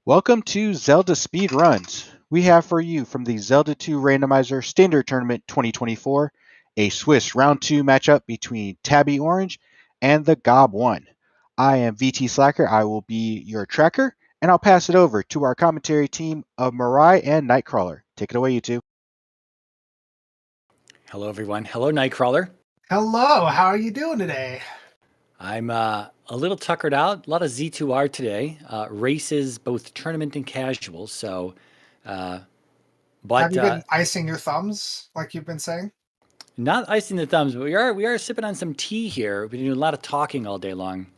Welcome to Zelda Speedruns. We have for you from the Zelda 2 Randomizer Standard Tournament 2024 a Swiss Round 2 matchup between Tabby Orange and TheGobOne. I am VT Slacker. I will be your tracker, and I'll pass it over to our commentary team of Mirai and Nightcrawler. Take it away, you two. Hello, everyone. Hello, Nightcrawler. Hello. How are you doing today? I'm a little tuckered out. A lot of Z2R today. Races, both tournament and casual. So, Have you been icing your thumbs like you've been saying? Not icing the thumbs, but we are sipping on some tea here. We've been doing a lot of talking all day long.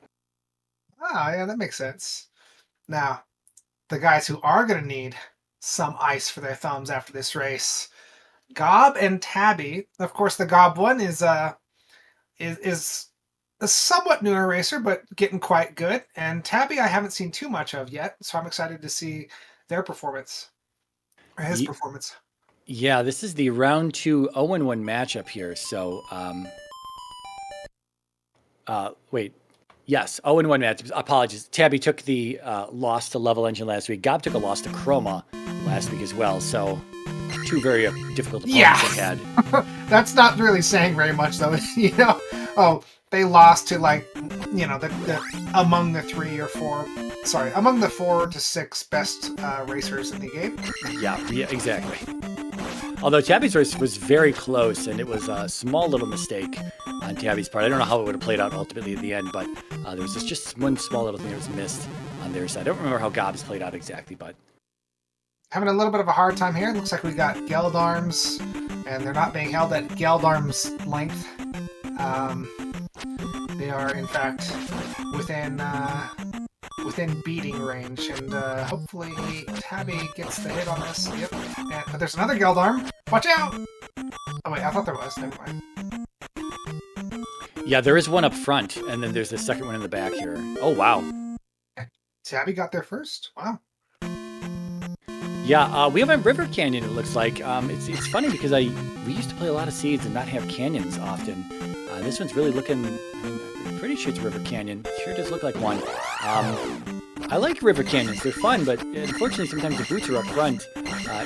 Ah, yeah, that makes sense. Now, the guys who are going to need some ice for their thumbs after this race, Gob and Tabby. Of course, the TheGobOne is a somewhat newer racer, but getting quite good. And Tabby, I haven't seen too much of yet, so I'm excited to see their performance, or his performance. Yeah, this is the round 2 0-1 matchup here. So, wait. Yes, 0-1 matchup. Apologies. Tabby took the loss to Level Engine last week. Gob took a loss to Chroma last week as well. So, two very difficult opponents they had. That's not really saying very much, though. Oh, they lost to among the 4 to 6 best racers in the game. Yeah, exactly. Although Tabby's race was very close, and it was a small little mistake on Tabby's part. I don't know how it would have played out ultimately at the end, but there was just one small little thing that was missed on their side. I don't remember how Gob's played out exactly, but having a little bit of a hard time here. It looks like we got Geldarms, and they're not being held at Geldarms length. They are, in fact, within beating range, and hopefully Tabby gets the hit on this. Yep. But there's another Geldarm. Watch out! Oh wait, I thought there was. Never mind. Yeah, there is one up front, and then there's the second one in the back here. Oh wow! Tabby got there first. Wow. Yeah, we have a River Canyon. It looks like it's funny because we used to play a lot of seeds and not have canyons often. This one's really looking. I'm pretty sure it's River Canyon. Sure does look like one. I like river canyons. They're fun, but unfortunately sometimes the boots are up front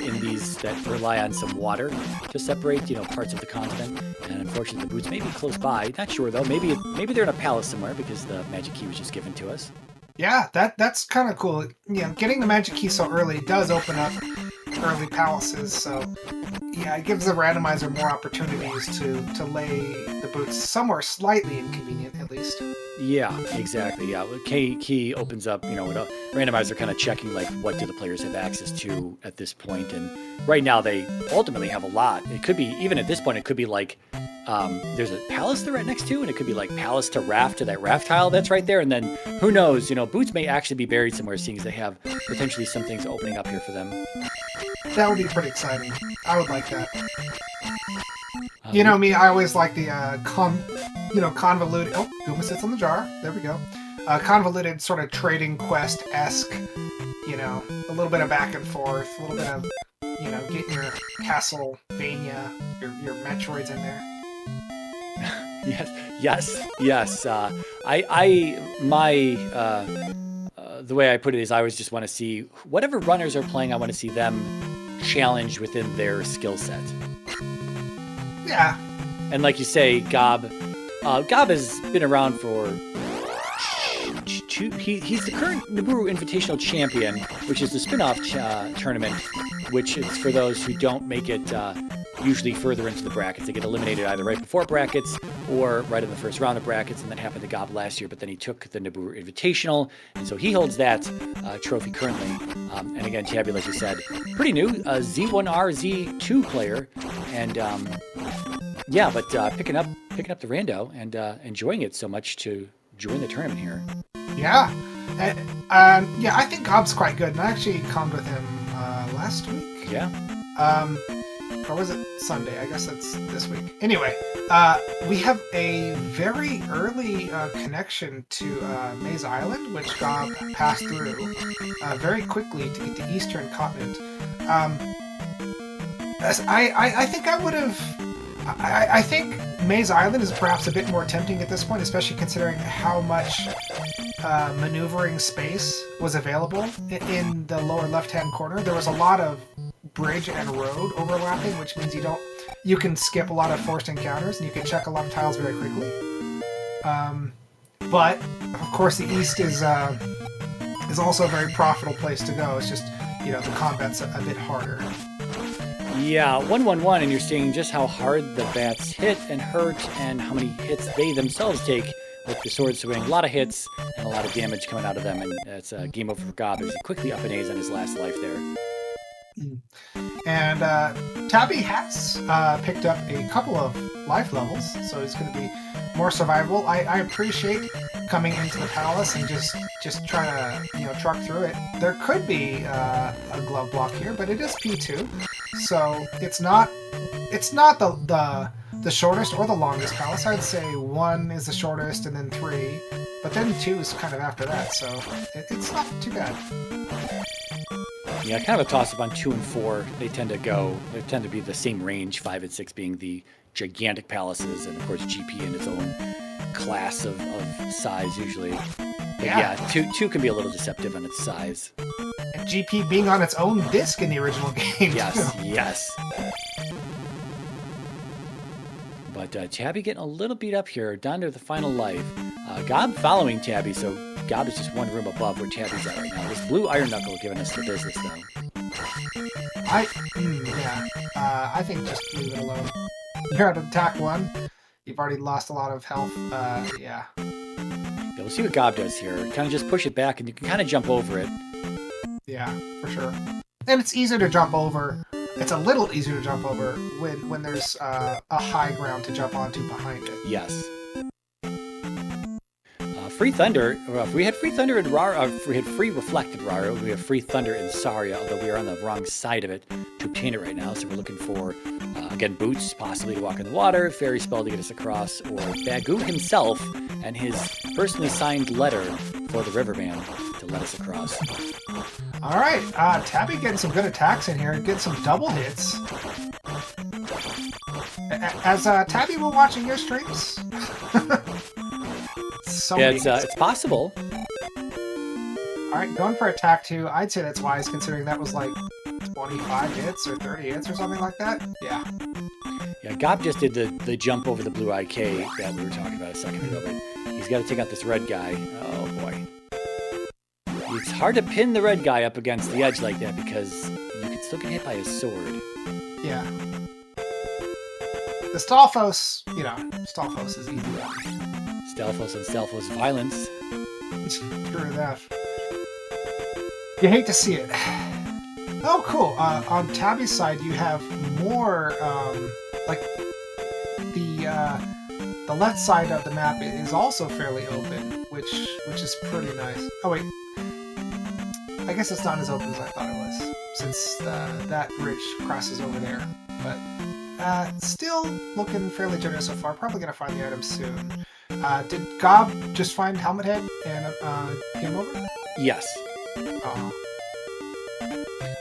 in these that rely on some water to separate, parts of the continent. And unfortunately the boots may be close by. Not sure though. Maybe they're in a palace somewhere because the magic key was just given to us. Yeah, that's kind of cool. Getting the magic key so early does open up early palaces. So yeah, it gives the randomizer more opportunities to lay the boots somewhere slightly inconvenient, at least. Yeah, exactly. Yeah, key opens up, with a randomizer kind of checking like what do the players have access to at this point. And right now they ultimately have a lot. It could be, even at this point, it could be like there's a palace they're right next to, and it could be like palace to that raft tile that's right there. And then who knows, boots may actually be buried somewhere, seeing as they have potentially some things opening up here for them. That would be pretty exciting. I would like that. You know me, I always like the convoluted. Oh, Guma sits on the jar. There we go. Convoluted sort of trading quest-esque. A little bit of back and forth, a little bit of getting your Castlevania, your Metroids in there. Yes. The way I put it is I always just want to see whatever runners are playing. I want to see them challenged within their skill set. Yeah. And like you say, Gob has been around for he's the current Nibiru Invitational Champion, which is the spin-off tournament, which is for those who don't make it usually further into the brackets. They get eliminated either right before brackets or right in the first round of brackets, and that happened to Gob last year, but then he took the Nibiru Invitational, and so he holds that trophy currently. And again, Tabby, like you said, pretty new, Z1R Z2 player, and picking up the rando and enjoying it so much to join the tournament here. Yeah. I think Gob's quite good, and I actually commed with him last week. Yeah. Or was it Sunday? I guess it's this week. Anyway, we have a very early connection to Maze Island, which Gob passed through very quickly to get the Eastern Continent. I think I would have... I think Maze Island is perhaps a bit more tempting at this point, especially considering how much maneuvering space was available in the lower left-hand corner. There was a lot of bridge and road overlapping, which means you can skip a lot of forced encounters and you can check a lot of tiles very quickly. But of course, the east is also a very profitable place to go. It's just, you know, the combat's a bit harder. Yeah, 1-1-1, and you're seeing just how hard the bats hit and hurt, and how many hits they themselves take with the sword swing. A lot of hits and a lot of damage coming out of them, and it's a game over for Gob as he quickly up and A's on his last life there. And Tabby has picked up a couple of life levels, so he's going to be more survivable. I appreciate coming into the palace and just trying to, you know, truck through it. There could be a glove block here, but it is P2, so it's not the shortest or the longest palace. I'd say 1 is the shortest, and then 3, but then 2 is kind of after that, so it's not too bad. Yeah, kind of a toss-up on 2 and 4. They tend to be the same range, 5 and 6 being the gigantic palaces, and of course GP in its own class of size usually. But yeah, 2 can be a little deceptive on its size. And GP being on its own disc in the original game. Yes, yes. But Tabby getting a little beat up here, down to the final life. Gob following Tabby, so Gob is just one room above where Tabby's at right now. This blue Iron Knuckle giving us the business, though. I think just leave it alone. You're at attack 1. You've already lost a lot of health. Yeah. Yeah, we'll see what Gob does here. Kind of just push it back, and you can kind of jump over it. Yeah, for sure. And it's easier to jump over. It's a little easier to jump over when there's a high ground to jump onto behind it. Yes. Free Thunder. If we had Free Thunder in Rara, if we had Free Reflected Rara, we have Free Thunder in Saria, although we are on the wrong side of it to obtain it right now. So we're looking for, again, boots, possibly to walk in the water, fairy spell to get us across, or Bagoo himself and his personally signed letter for the Riverman to let us across. All right, Tabby getting some good attacks in here, getting some double hits. As Tabby been watching your streams? It's possible. All right, going for attack 2. I'd say that's wise, considering that was like 25 hits or 30 hits or something like that. Yeah. Yeah, Gob just did the jump over the blue IK that we were talking about a second ago, but he's got to take out this red guy. Oh boy. It's hard to pin the red guy up against the edge like that because you can still get hit by his sword. Yeah. The Stalfos, you know, Stalfos is easy. Stalfos and Stalfos violence. True enough. You hate to see it. Oh, cool. On Tabby's side, you have more, like, the left side of the map is also fairly open, which is pretty nice. Oh, wait. I guess it's not as open as I thought it was, since that bridge crosses over there. But still looking fairly generous so far. Probably going to find the items soon. Did Gob just find Helmet Head and game over? Yes.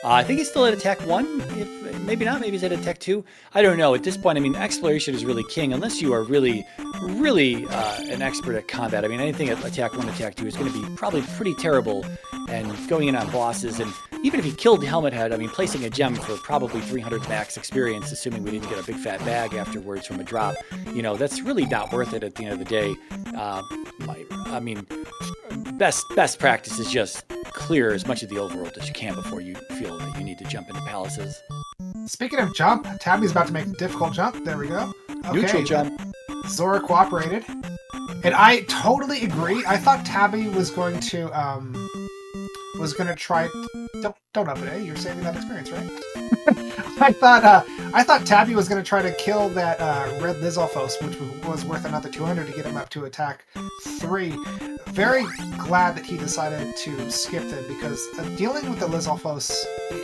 I think he's still at attack 1. If maybe not, maybe he's at attack 2. I don't know. At this point, I mean, exploration is really king, unless you are really, really an expert at combat. I mean, anything at attack 1, attack 2 is going to be probably pretty terrible. And going in on bosses, and even if he killed the Helmet Head, I mean, placing a gem for probably 300 max experience, assuming we didn't get a big fat bag afterwards from a drop, you know, that's really not worth it at the end of the day. I mean, best practice is just clear as much of the overworld as you can before you feel that you need to jump into palaces. Speaking of jump, Tabby's about to make a difficult jump. There we go. Okay, neutral jump. Zora cooperated. And I totally agree. I thought Tabby was going to try. Don't up it, eh? You're saving that experience, right? I thought Tabby was going to try to kill that red Lizalfos, which was worth another 200 to get him up to attack 3. Very glad that he decided to skip them, because dealing with the Lizalfos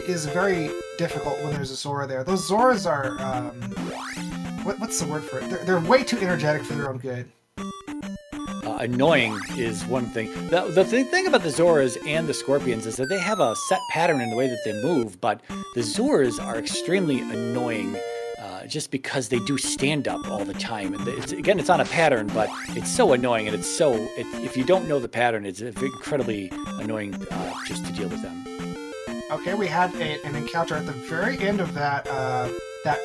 is very difficult when there's a Zora there. Those Zoras are what's the word for it? They're way too energetic for their own good. Annoying is one thing. The thing about the Zoras and the Scorpions is that they have a set pattern in the way that they move, but the Zoras are extremely annoying just because they do stand up all the time. And it's on a pattern, but it's so annoying, and if you don't know the pattern, it's incredibly annoying just to deal with them. Okay, we had an encounter at the very end of that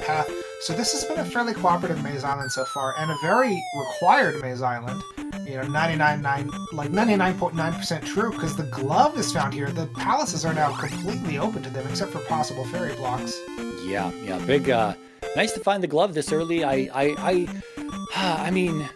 path. So this has been a fairly cooperative maze island so far, and a very required maze island. 99.9% true, because the glove is found here. The palaces are now completely open to them, except for possible fairy blocks. Yeah, big. Nice to find the glove this early. I mean,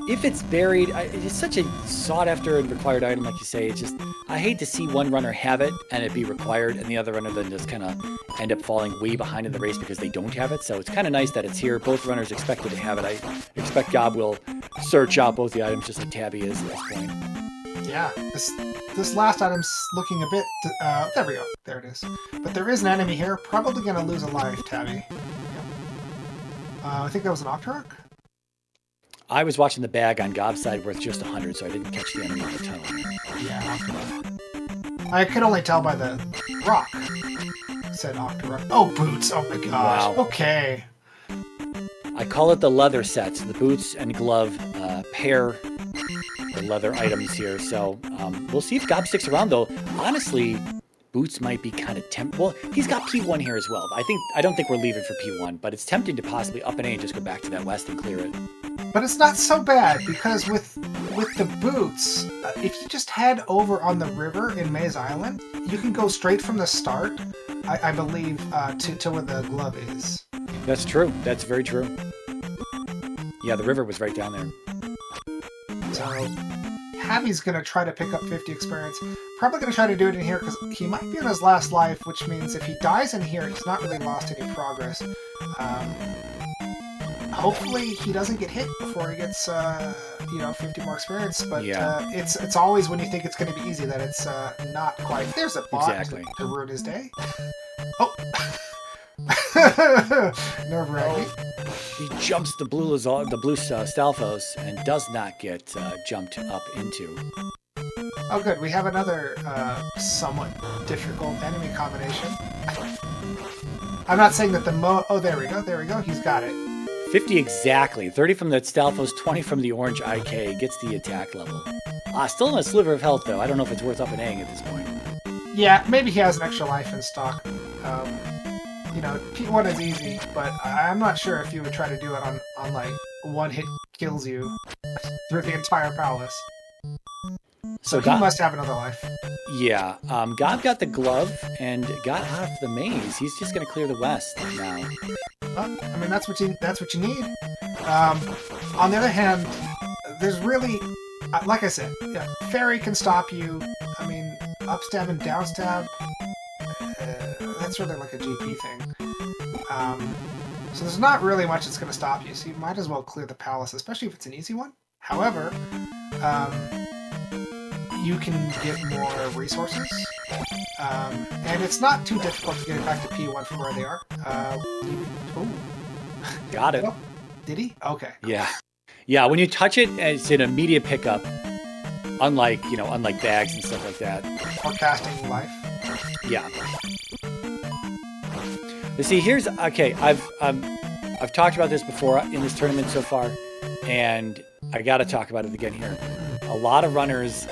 if it's buried, it's such a sought-after and required item, like you say. It's just, I hate to see one runner have it and it be required, and the other runner then just kind of end up falling way behind in the race because they don't have it. So it's kind of nice that it's here. Both runners expected to have it. I expect Gob will search out both the items just like Tabby is at this point. Yeah, this last item's looking a bit... there we go. There it is. But there is an enemy here. Probably going to lose a life, Tabby. Yep. I think that was an Octorok? I was watching the bag on Gob's side worth just 100, so I didn't catch the enemy in the tunnel. Yeah, Octorok. I could only tell by the rock. It said Octorok. Oh, boots! Oh my gosh. Wow. Okay. I call it the leather set. The boots and glove pair the leather items here. So we'll see if Gob sticks around, though. Honestly, boots might be kind of tempting. Well, he's got P1 here as well. I don't think we're leaving for P1, but it's tempting to possibly up an A and just go back to that west and clear it. But it's not so bad, because with the boots, if you just head over on the river in Maze Island, you can go straight from the start, I believe, to where the glove is. That's true. That's very true. Yeah, the river was right down there. So, Tabby's going to try to pick up 50 experience. Probably going to try to do it in here, because he might be on his last life, which means if he dies in here, he's not really lost any progress. Hopefully he doesn't get hit before he gets 50 more experience, but yeah. It's always when you think it's going to be easy that it's not quite. There's a bot Exactly. to ruin his day. Oh! Nerve-wracking. He jumps the blue Stalfos and does not get jumped up into. Oh good, we have another somewhat difficult enemy combination. I'm not saying that oh there we go, he's got it. 50 exactly. 30 from the Stalfos, 20 from the orange IK. Gets the attack level. Still in a sliver of health, though. I don't know if it's worth up and A-ing at this point. Yeah, maybe he has an extra life in stock. P1 is easy, but I'm not sure if you would try to do it on like, one hit kills you through the entire palace. So he must have another life. Yeah. Gob got the glove and got out of the maze. He's just going to clear the west now. Well, I mean, that's what you need. On the other hand, there's really, like I said, yeah, Fairy can stop you. I mean, upstab and downstab, that's really like a GP thing. So there's not really much that's going to stop you, so you might as well clear the palace, especially if it's an easy one. However, you can get more resources, and it's not too difficult to get it back to P1 from where they are. Got it. Oh, did he? Okay. Yeah. Yeah, when you touch it, it's an immediate pickup, unlike bags and stuff like that. Or casting life. Yeah. But see, I've talked about this before in this tournament so far, and I got to talk about it again here. A lot of runners,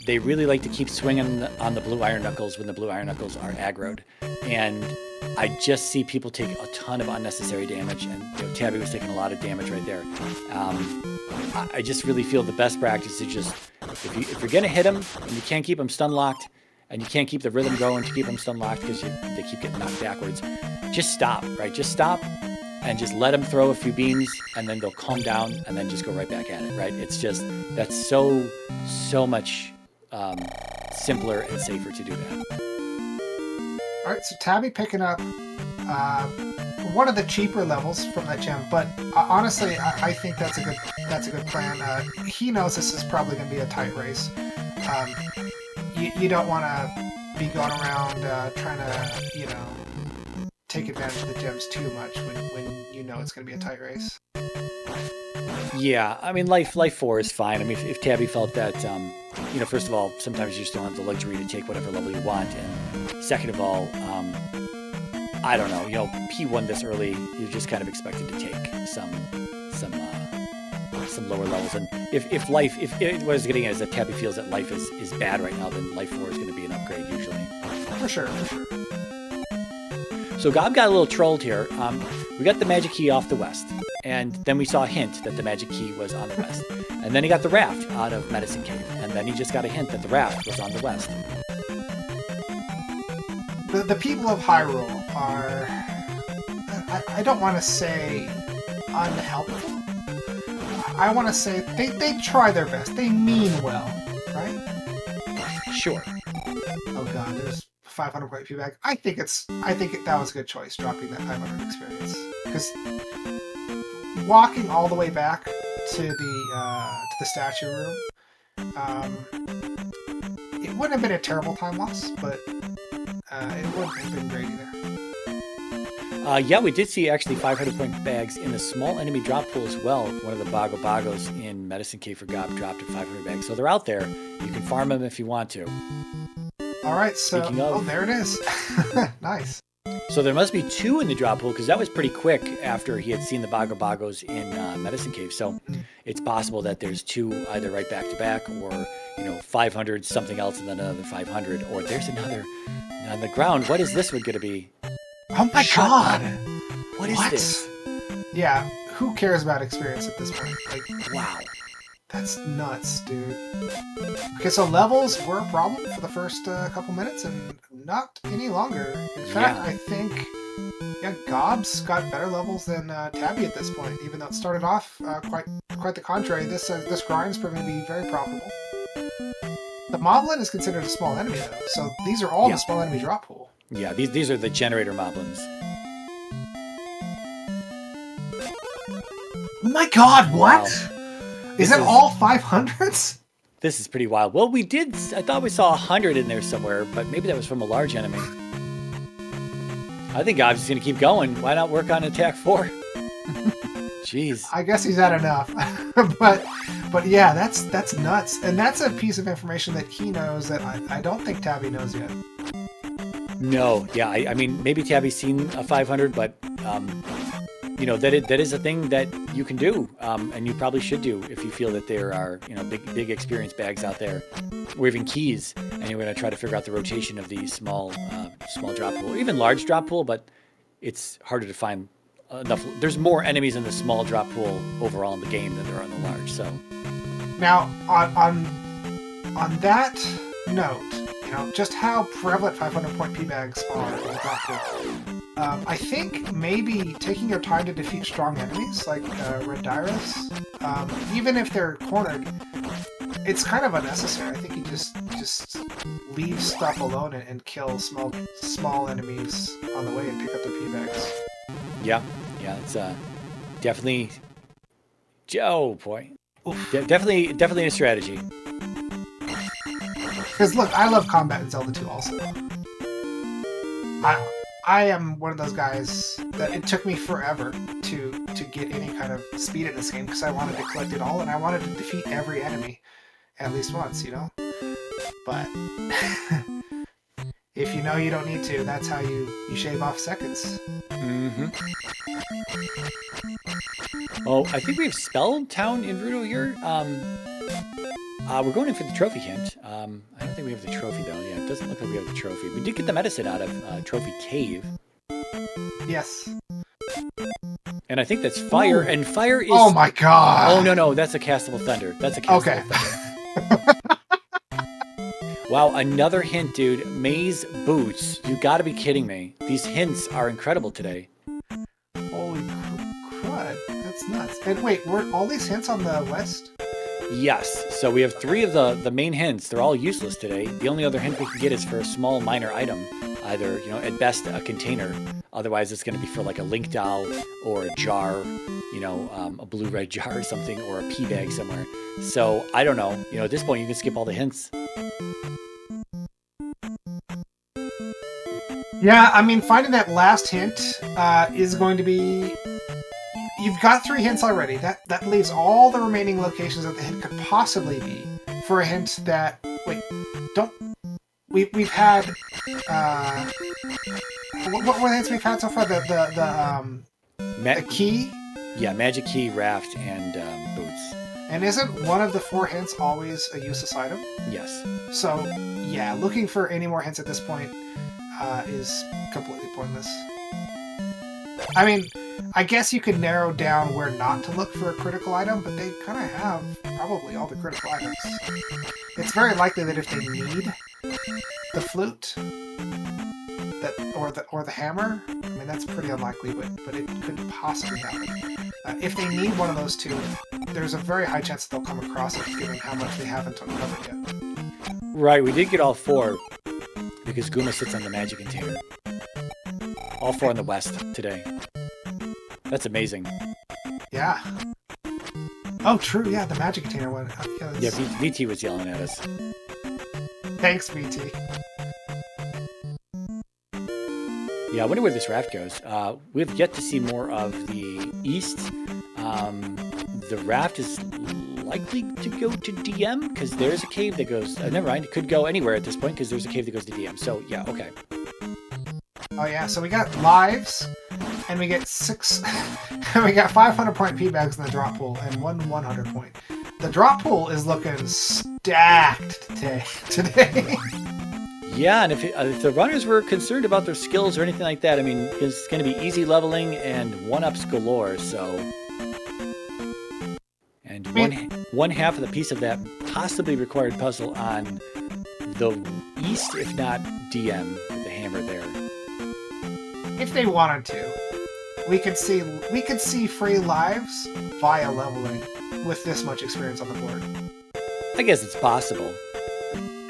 they really like to keep swinging on the blue iron knuckles when the blue iron knuckles are aggroed, and I just see people take a ton of unnecessary damage, and Tabby was taking a lot of damage right there. I just really feel the best practice is just, if you're gonna hit them and you can't keep them stun locked, and you can't keep the rhythm going to keep them stun locked because they keep getting knocked backwards, just stop, right? Just stop and just let them throw a few beams, and then they'll calm down and then just go right back at it, right? It's just, that's so much simpler and safer to do that. All right, so Tabby picking up one of the cheaper levels from that gem, but honestly, I think that's a good plan. He knows this is probably going to be a tight race. You don't want to be going around trying to, take advantage of the gems too much when you know it's going to be a tight race. Yeah, I mean, life 4 is fine. I mean, if Tabby felt that, first of all, sometimes you just don't have the luxury to take whatever level you want, and second of all, I don't know. You know, P1 this early, you're just kind of expected to take some lower levels. And if what I was getting at is that Tabby feels that life is bad right now, then Life 4 is going to be an upgrade usually. For sure, for sure. So Gob got a little trolled here. We got the magic key off the west, and then we saw a hint that the magic key was on the west. And then he got the raft out of Medicine Cave, and then he just got a hint that the raft was on the west. The people of Hyrule are, I don't want to say unhelpful. I want to say they try their best. They mean well, right? Sure. Oh god, there's 500 point feedback. I think that was a good choice, dropping that 500 experience, because walking all the way back to the statue room, it wouldn't have been a terrible time loss, but it wouldn't have been great either. Yeah, we did see actually 500 point bags in the small enemy drop pool as well. One of the Bogos in Medicine Cave for Gob dropped at 500 bags. So they're out there. You can farm them if you want to. All right, so there it is. Nice. So there must be 2 in the drop pool, because that was pretty quick after he had seen the Bogos in Medicine Cave. So it's possible that there's 2 either right back to back, or 500 something else and then another 500, or there's another on the ground. What is this one going to be? Oh my god! What is this? Yeah, who cares about experience at this point? Like, wow. That's nuts, dude. Okay, so levels were a problem for the first couple minutes, and not any longer. In fact, I think Gob's got better levels than Tabby at this point, even though it started off quite the contrary. This grind's proven to be very profitable. The Moblin is considered a small enemy, though, so these are all the small enemy drop pool. Yeah, these are the generator Moblins. Oh my god, what? Wow. Is it all 500s? This is pretty wild. Well, I thought we saw 100 in there somewhere, but maybe that was from a large enemy. I think Gob's just going to keep going. Why not work on attack 4? Jeez. I guess he's had enough. but yeah, that's nuts. And that's a piece of information that he knows that I don't think Tabby knows yet. No, yeah, I mean, maybe Tabby's seen a 500, but that is a thing that you can do, and you probably should do if you feel that there are big experience bags out there, or even keys, and you're going to try to figure out the rotation of these small drop pool, or even large drop pool, but it's harder to find enough. There's more enemies in the small drop pool overall in the game than there are in the large. So now on that note, just how prevalent 500 point P bags are in the drop pool. I think maybe taking your time to defeat strong enemies like Randomizer, even if they're cornered, it's kind of unnecessary. I think you just leave stuff alone and kill small enemies on the way and pick up their P bags. Yeah, it's definitely. Oh boy, definitely a strategy. Because look, I love combat in Zelda 2 also. I am one of those guys that it took me forever to get any kind of speed in this game, because I wanted to collect it all and I wanted to defeat every enemy at least once, But if you know you don't need to, that's how you shave off seconds. Mm-hmm. Oh, I think we have Spell Town in Rudo here. We're going in for the trophy hint. I don't think we have the trophy, though. Yeah, it doesn't look like we have the trophy. We did get the medicine out of Trophy Cave. Yes. And I think that's fire, and fire is... Oh my god! Oh, no, that's a Castable Thunder. That's a Castable Thunder. Wow, another hint, dude. Maze Boots. You gotta be kidding me. These hints are incredible today. Holy crud. That's nuts. And wait, were all these hints on the west? Yes, so we have 3 of the main hints. They're all useless today. The only other hint we can get is for a small minor item. Either, at best, a container. Otherwise, it's going to be for like a Link doll or a jar, a blue-red jar or something, or a pea bag somewhere. So, I don't know. At this point, you can skip all the hints. Yeah, I mean, finding that last hint is going to be... You've got 3 hints already. That leaves all the remaining locations that the hint could possibly be for a hint that... Wait, don't... We've had... What were the hints we've had so far? The key? Yeah, magic key, raft, and boots. And isn't one of the 4 hints always a useless item? Yes. So, yeah, looking for any more hints at this point is completely pointless. I mean, I guess you could narrow down where not to look for a critical item, but they kind of have probably all the critical items. It's very likely that if they need the flute, or the hammer, I mean that's pretty unlikely, but it could possibly happen. If they need one of those two, there's a very high chance that they'll come across it, given how much they haven't uncovered yet. Right, we did get all 4 because Guma sits on the magic container. All 4 in the west today. That's amazing. Yeah. Oh, true. Yeah, the magic container one. Yeah, VT was yelling at us. Thanks, VT. Yeah, I wonder where this raft goes. We've yet to see more of the east. The raft is likely to go to DM because there's a cave that goes. Never mind, it could go anywhere at this point because there's a cave that goes to DM. So yeah, okay. Oh yeah, so we got lives, and we get 6. We got 500-point P-bags in the drop pool and 1 100-point. The drop pool is looking stacked today. Yeah, and if the runners were concerned about their skills or anything like that, I mean, it's going to be easy leveling and 1-ups galore, so... And one half of the piece of that possibly required puzzle on the east, if not DM, with the hammer there. If they wanted to, we could see free lives via leveling with this much experience on the board. I guess it's possible.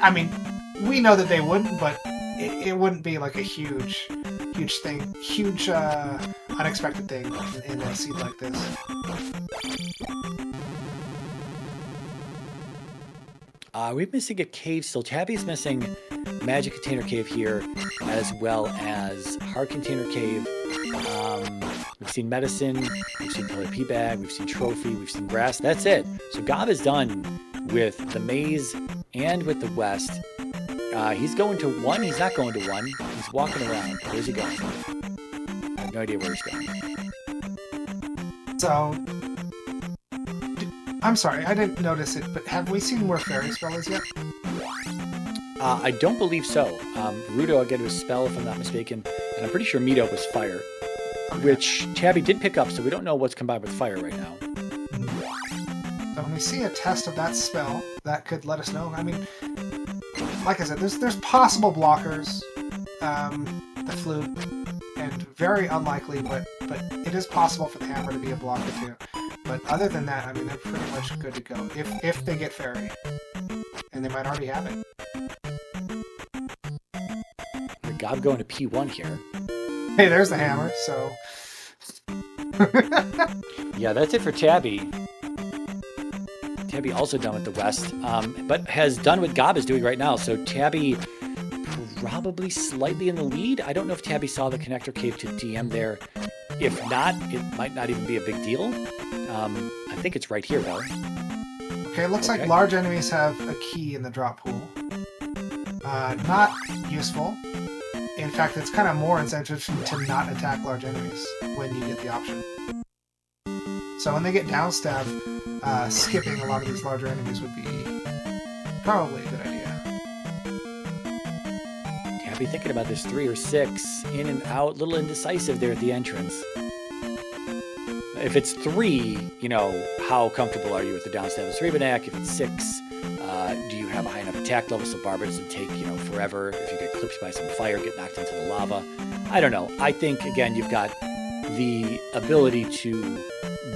I mean, we know that they wouldn't, but it wouldn't be like a huge thing, unexpected thing in a seed like this. We're missing a cave still. Tabby's missing Magic Container Cave here, as well as Hard Container Cave. We've seen Medicine, we've seen Pillar P Bag, we've seen Trophy, we've seen Grass. That's it. So Gob is done with the Maze and with the West. He's going to 1. He's not going to 1. He's walking around. Where's he going? I have no idea where he's going. So... I'm sorry, I didn't notice it, but have we seen where Fairy Spell is yet? I don't believe so. Rudo, again, was Spell, if I'm not mistaken, and I'm pretty sure Mito was Fire, which Tabby did pick up, so we don't know what's combined with Fire right now. So when we see a test of that spell, that could let us know. I mean, like I said, there's possible blockers, the flute, and very unlikely, but it is possible for the hammer to be a blocker too. But other than that, I mean, they're pretty much good to go. If they get Fairy. And they might already have it. The Gob going to P1 here. Hey, there's the hammer, so... Yeah, that's it for Tabby. Tabby also done with the West, but has done what Gob is doing right now. So Tabby probably slightly in the lead. I don't know if Tabby saw the connector cave to DM there. If not, it might not even be a big deal. I think it's right here, though. Okay, it looks like large enemies have a key in the drop pool. Not useful. In fact, it's kind of more incentive to not attack large enemies when you get the option. So when they get downstab, skipping a lot of these larger enemies would be probably a good idea. Tabby thinking about this 3 or 6, in and out, a little indecisive there at the entrance. If it's 3, you know, how comfortable are you with the downstab of Srevenak? If it's 6, do you have a high enough attack level so Barbara doesn't take, you know, forever? If you get clipped by some fire, get knocked into the lava? I don't know. I think, again, you've got the ability to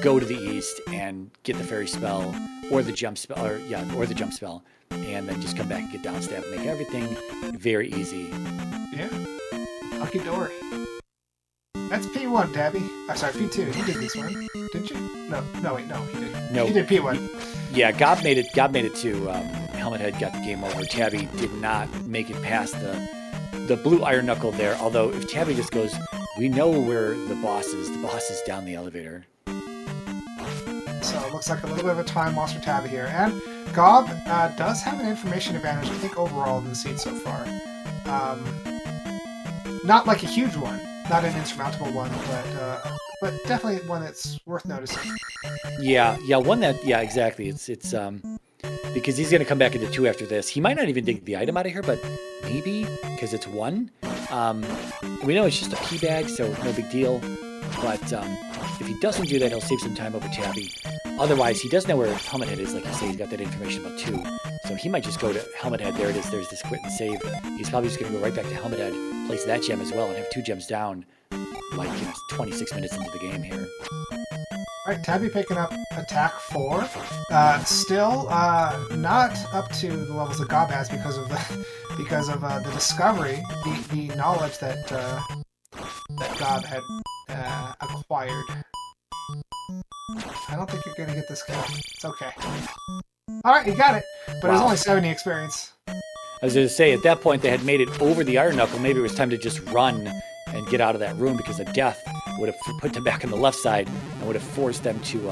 go to the east and get the fairy spell or the jump spell, or the jump spell, and then just come back and get downstab and make everything very easy. Yeah. Hunky dory. That's P1, Tabby. I'm sorry, P2. You did this one, didn't you? No, wait, no, he did. No. He did P1. Yeah, Gob made it to Helmet Head got the game over. Tabby did not make it past the blue iron knuckle there. Although if Tabby just goes, we know where the boss is. The boss is down the elevator. So it looks like a little bit of a time loss for Tabby here. And Gob does have an information advantage, I think, overall in the seed so far. Not like a huge one, not an insurmountable one, but definitely one that's worth noticing. Yeah, one that, yeah, exactly. It's because he's gonna come back into 2 after this. He might not even dig the item out of here, but maybe because it's 1. We know it's just a pea bag, so no big deal. But if he doesn't do that, he'll save some time over Tabby. Otherwise, he does know where Helmet Head is. Like you say, he's got that information about 2. So he might just go to Helmet Head. There it is. There's this quit and save. He's probably just going to go right back to Helmet Head, place that gem as well, and have 2 gems down, like, 26 minutes into the game here. All right, Tabby picking up attack 4. Still not up to the levels that Gob has because of the discovery, the knowledge that Gob had acquired. I don't think you're gonna get this kill. It's okay. All right, you got it, but it was only 70 experience. I was going to say, at that point, they had made it over the Iron Knuckle. Maybe it was time to just run and get out of that room because a death would have put them back on the left side and would have forced them to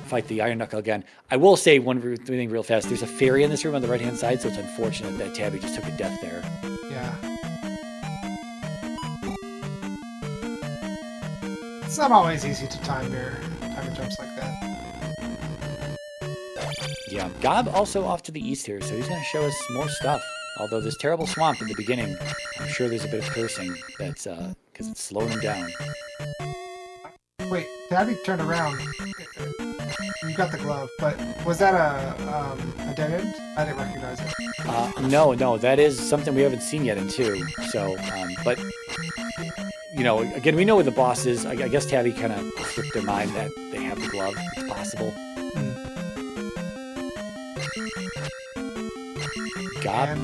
fight the Iron Knuckle again. I will say one thing real fast. There's a fairy in this room on the right-hand side, so it's unfortunate that Tabby just took a death there. Yeah. It's not always easy to time your jumps like that. Yeah, Gob also off to the east here, so he's going to show us more stuff. Although this terrible swamp in the beginning, I'm sure there's a bit of cursing that's because it's slowing him down. Wait, Tabby turned around. You got the glove, but was that a dead end? I didn't recognize it. No, that is something we haven't seen yet in 2. So, but you know, again, we know where the boss is. I guess Tabby kind of slipped their mind that they have the glove. It's possible. Gob,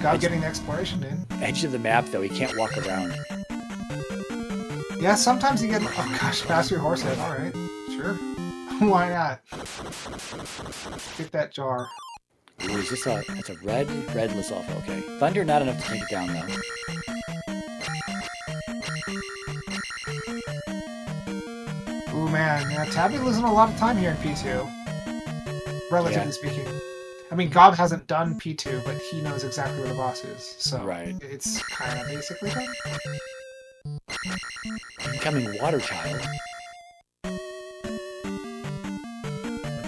Gob getting the exploration in. Edge of the map, though, he can't walk around. Yeah, sometimes you get. Oh gosh, Master Horsehead. All right, sure. Why not? Get that jar. Ooh, is this it's a red Lysolfa, okay. Thunder, not enough to take it down, though. Ooh, man. Yeah, Tabby losing a lot of time here in P2. Relatively speaking. I mean, Gob hasn't done P2, but he knows exactly where the boss is. So it's kind of basically done. Incoming Water Child.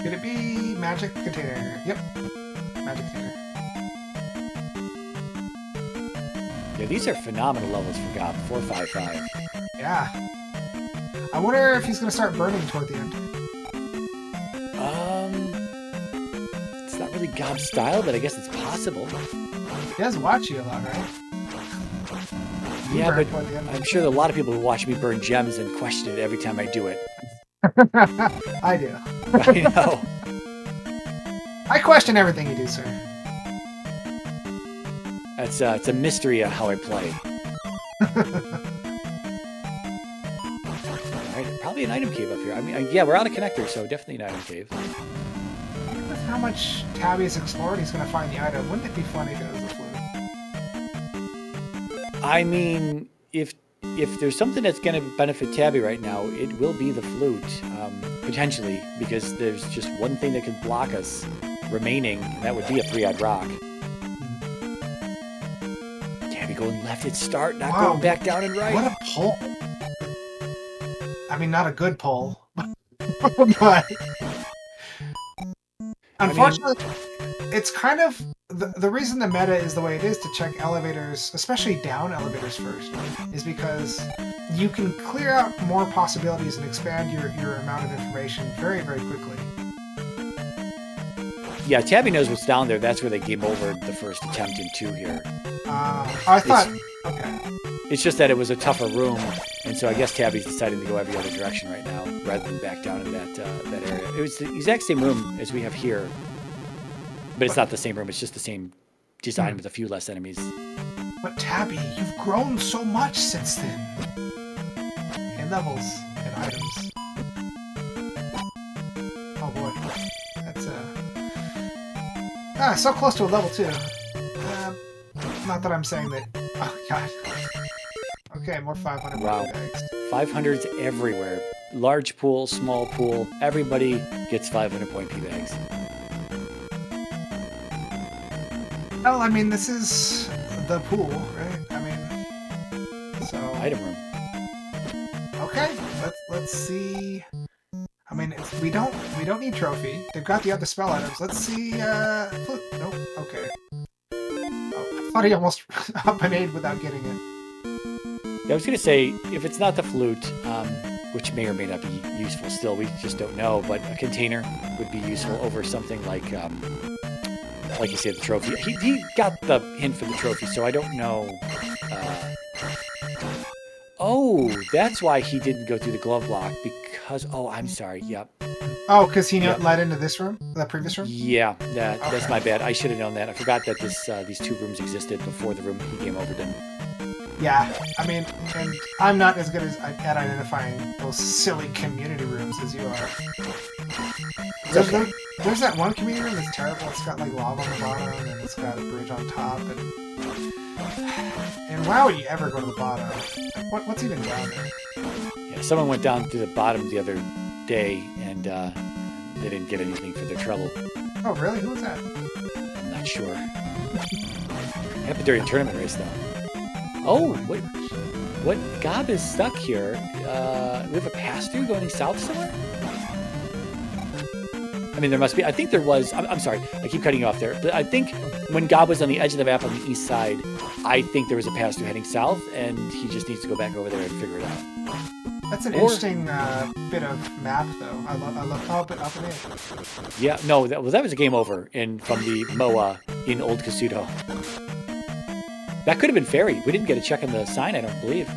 Could it be Magic Container? Yep. Magic Container. Yeah, these are phenomenal levels for Gob. 455. Yeah. I wonder if he's going to start burning toward the end. It's not really Gob style, but I guess it's possible. He does watch you a lot, right? Yeah, but I'm sure that a lot of people who watch me burn gems and question it every time I do it. I do. I know. I question everything you do, sir. It's a mystery of how I play. Alright, probably an item cave up here. I mean, yeah, we're out of connectors, so definitely an item cave. With how much Tabby has explored, he's going to find the item. Wouldn't it be funny if it was a flute? I mean, if there's something that's going to benefit Tabby right now, it will be the flute, potentially, because there's just one thing that could block us remaining, and that would be a 3-eyed rock. Tabby going left at start, not going back down and right. What a pull. I mean, not a good pull, but unfortunately, it's kind of the reason the meta is the way it is to check elevators, especially down elevators first, is because you can clear out more possibilities and expand your amount of information very, very quickly. Yeah, Tabby knows what's down there. That's where they game over the first attempt in 2 here. I thought... Okay. It's just that it was a tougher room, and so I guess Tabby's deciding to go every other direction right now, rather than back down in that area. It was the exact same room as we have here, but it's not the same room. It's just the same design with a few less enemies. But Tabby, you've grown so much since then. In levels and items. Oh boy. That's so close to a level 2. Not that I'm saying that... Oh god. Okay, more 500 bags. 500s everywhere. Large pool, small pool. Everybody gets 500 point P bags. Well, I mean, this is the pool, right? I mean, item room. Okay, let's see. I mean, we don't need trophy. They've got the other spell items. Let's see. Flute. Nope. Okay. Oh, I thought he almost up an 8 without getting it. Yeah, I was gonna say if it's not the flute, which may or may not be useful. Still, we just don't know. But a container would be useful over something like you said, the trophy. He got the hint for the trophy, so I don't know. Oh, that's why he didn't go through the glove block because. Oh, I'm sorry. Yep. Oh, because he led into this room, the previous room. Yeah, that's my bad. I should have known that. I forgot that these 2 rooms existed before the room he came over to. Yeah, I mean, and I'm not as good at identifying those silly community rooms as you are. There's that one community room that's terrible. It's got like lava on the bottom, and it's got a bridge on top, and why would you ever go to the bottom? Like, what's even down there? Yeah, someone went down to the bottom the other day, and they didn't get anything for their trouble. Oh, really? Who was that? I'm not sure. It happened during a tournament race, though. Oh, wait. What? Gob is stuck here. We have a pass-through going south somewhere? I mean, there must be. I think there was. I'm sorry. I keep cutting you off there. But I think when Gob was on the edge of the map on the east side, I think there was a pass-through heading south, and he just needs to go back over there and figure it out. That's an interesting bit of map, though. I love up and in. Yeah, no, that was a game over from the MOA in Old Kasuto. That could have been Fairy. We didn't get a check on the sign, I don't believe.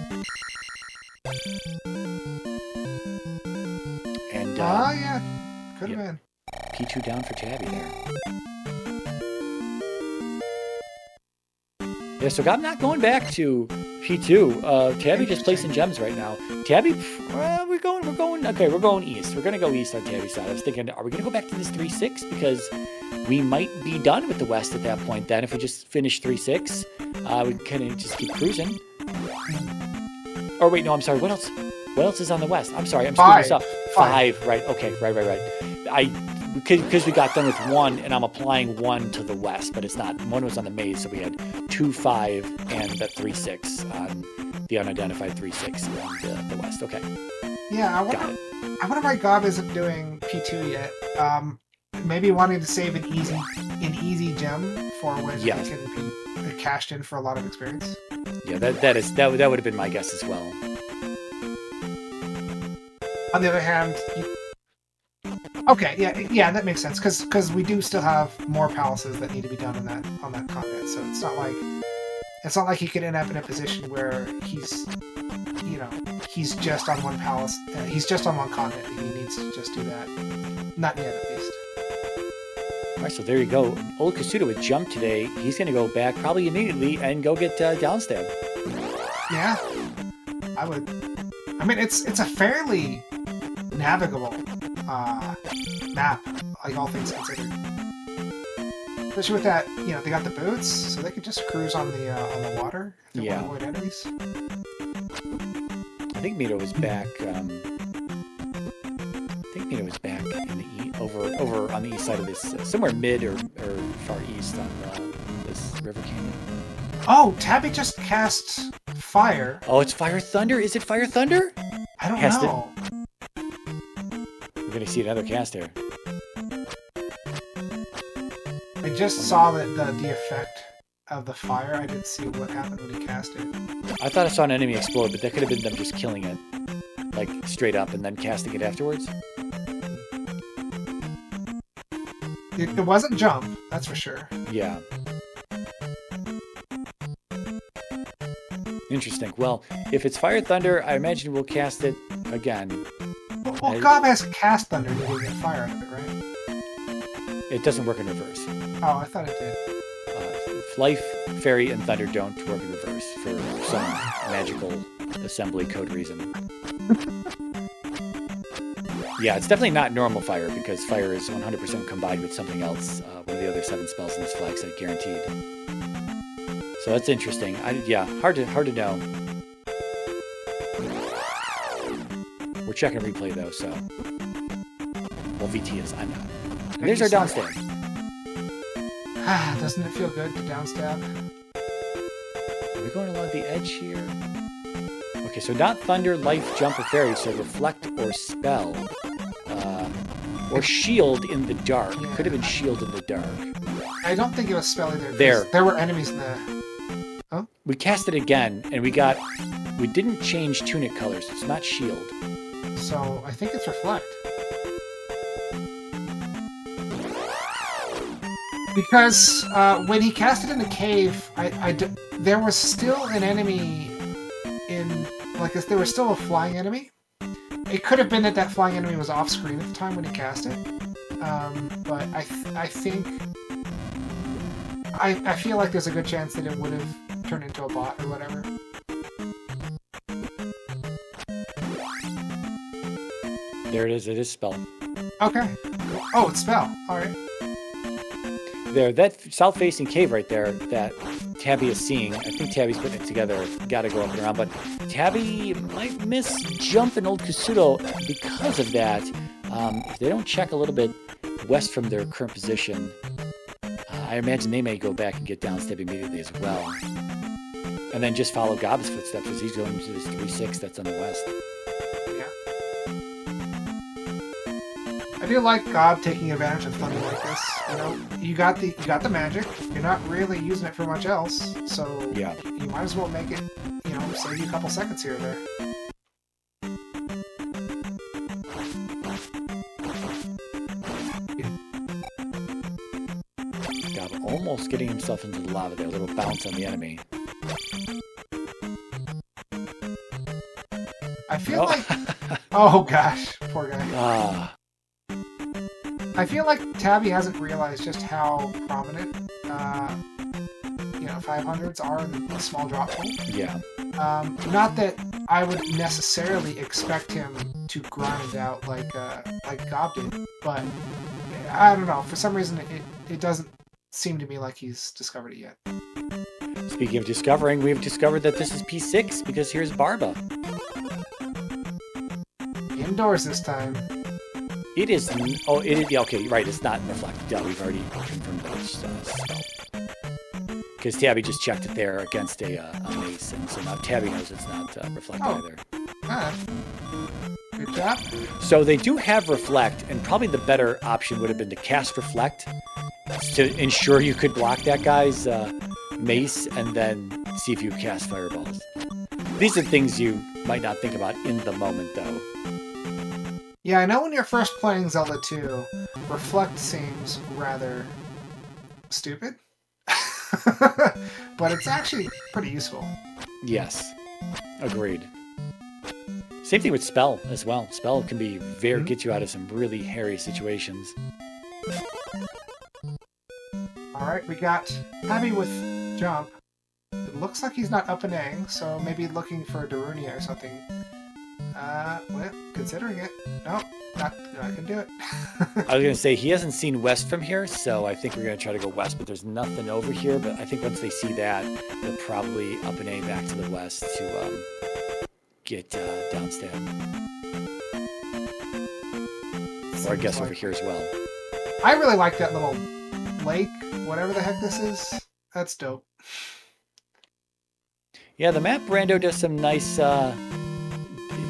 And yeah, could have been. P2 down for Tabby there. Yeah, so I'm not going back to P2. Tabby just placing gems right now. Tabby, we're going east. We're going to go east on Tabby's side. I was thinking, are we going to go back to this 3-6? Because we might be done with the west at that point then. If we just finish 3-6, we kind of just keep cruising. Or wait, no, I'm sorry. What else? What else is on the west? I'm sorry. I'm screwing this up. 5. Right. Okay. Right. Because we got done with 1, and I'm applying 1 to the west, but it's not. 1 was on the maze, so we had 2, 5, and the 3-6 on the unidentified 3-6 on the west. Okay. Yeah, I wonder why Gob isn't doing P2 yet. Maybe wanting to save an easy gem for when it can be cashed in for a lot of experience. Yeah, that would have been my guess as well. On the other hand, okay, yeah, that makes sense because we do still have more palaces that need to be done on that continent. So it's not like he could end up in a position where he's just on one palace. He's just on one continent. And he needs to just do that. Not yet, at least. All right, so there you go. Old Kasuto would jump today. He's going to go back probably immediately and go get downstab. Yeah, I would. I mean, it's a fairly navigable map, like all things considered. Especially with that, they got the boots, so they could just cruise on the water if they want to avoid enemies. I think Mito was back. Over on the east side of this, somewhere mid or far east on this river canyon. Oh, Tabby just cast fire. Oh, it's Fire Thunder. Is it Fire Thunder? I don't know. We're gonna see another cast here. I just saw the effect of the fire. I didn't see what happened when he cast it. I thought I saw an enemy explode, but that could have been them just killing it, like straight up, and then casting it afterwards. It wasn't jump, that's for sure. Yeah. Interesting. Well, if it's Fire Thunder, I imagine we'll cast it again. Well, Gob has cast Thunder to get fire out of it, right? It doesn't work in reverse. Oh, I thought it did. Life, Fairy, and Thunder don't work in reverse for some magical assembly code reason. Yeah, it's definitely not normal fire because fire is 100% combined with something else. One of the other 7 spells in this flag set, guaranteed. So that's interesting. Hard to know. We're checking replay though, so. Well, VT is. I'm not. And there's our downstab. Doesn't it feel good to downstab? Are we going along the edge here? Okay, so not thunder, life, jump, or fairy. So reflect or spell. Or shield in the dark. Yeah. Could have been shield in the dark. I don't think it was spell either. There. There were enemies in the... Huh? We cast it again, and we didn't change tunic colors. It's not shield. So I think it's reflect. Because when he cast it in the cave, there was still an enemy in... Like, there was still a flying enemy. It could have been that that flying enemy was off screen at the time when he cast it. But I think... I feel like there's a good chance that it would have turned into a bot or whatever. There it is. It is spell. Okay. Oh, it's spell. All right. There, that south-facing cave right there that Tabby is seeing. I think Tabby's putting it together. Got to go up and around, but Tabby might miss jump in Old Kasuto because of that. If they don't check a little bit west from their current position, I imagine they may go back and get down step immediately as well. And then just follow Gob's footsteps as he's going to this 3-6 that's on the west. Yeah. I do like Gob taking advantage of thunder like this. You know, you got the magic. You're not really using it for much else, so yeah, you might as well make it, you know, save you a couple seconds here or there. Gob almost getting himself into the lava there. A little bounce on the enemy. I feel like... Oh gosh, poor guy. I feel like Tabby hasn't realized just how prominent, you know, 500s are in the small drop pool. Yeah. Not that I would necessarily expect him to grind out like Gob did, but I don't know. For some reason, it doesn't seem to me like he's discovered it yet. Speaking of discovering, we've discovered that this is P6 because here's Barba. Indoors this time. It is. Oh, it is. Yeah, okay, right. It's not reflect. Yeah, we've already confirmed that it's spell. Because Tabby just checked it there against a mace, and so now Tabby knows it's not reflect either. Good job. So they do have reflect, and probably the better option would have been to cast reflect to ensure you could block that guy's mace, and then see if you cast fireballs. These are things you might not think about in the moment, though. Yeah, I know when you're first playing Zelda 2, reflect seems rather stupid. But it's actually pretty useful. Yes. Agreed. Same thing with spell as well. Spell can be get you out of some really hairy situations. Alright, we got Tabby with jump. It looks like he's not up and A, so maybe looking for Darunia or something. Well, considering it. Nope, not gonna do it. I was gonna say, he hasn't seen west from here, so I think we're gonna try to go west, but there's nothing over here, but I think once they see that, they'll probably up and A back to the west to get downstab. Or I guess over here as well. I really like that little lake, whatever the heck this is. That's dope. Yeah, the map Brando does some nice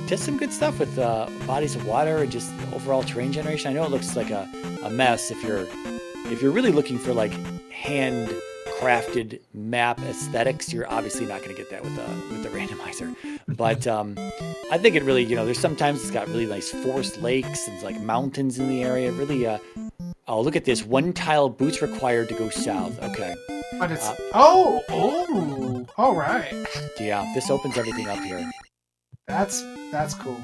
does some good stuff with bodies of water and just overall terrain generation. I know it looks like a mess if you're really looking for like handcrafted map aesthetics. You're obviously not going to get that with the randomizer. But I think it really, there's sometimes it's got really nice forest lakes and like mountains in the area. Really, oh, look at this. 1 tile boots required to go south. Okay. But it's all right. Yeah, this opens everything up here. That's cool.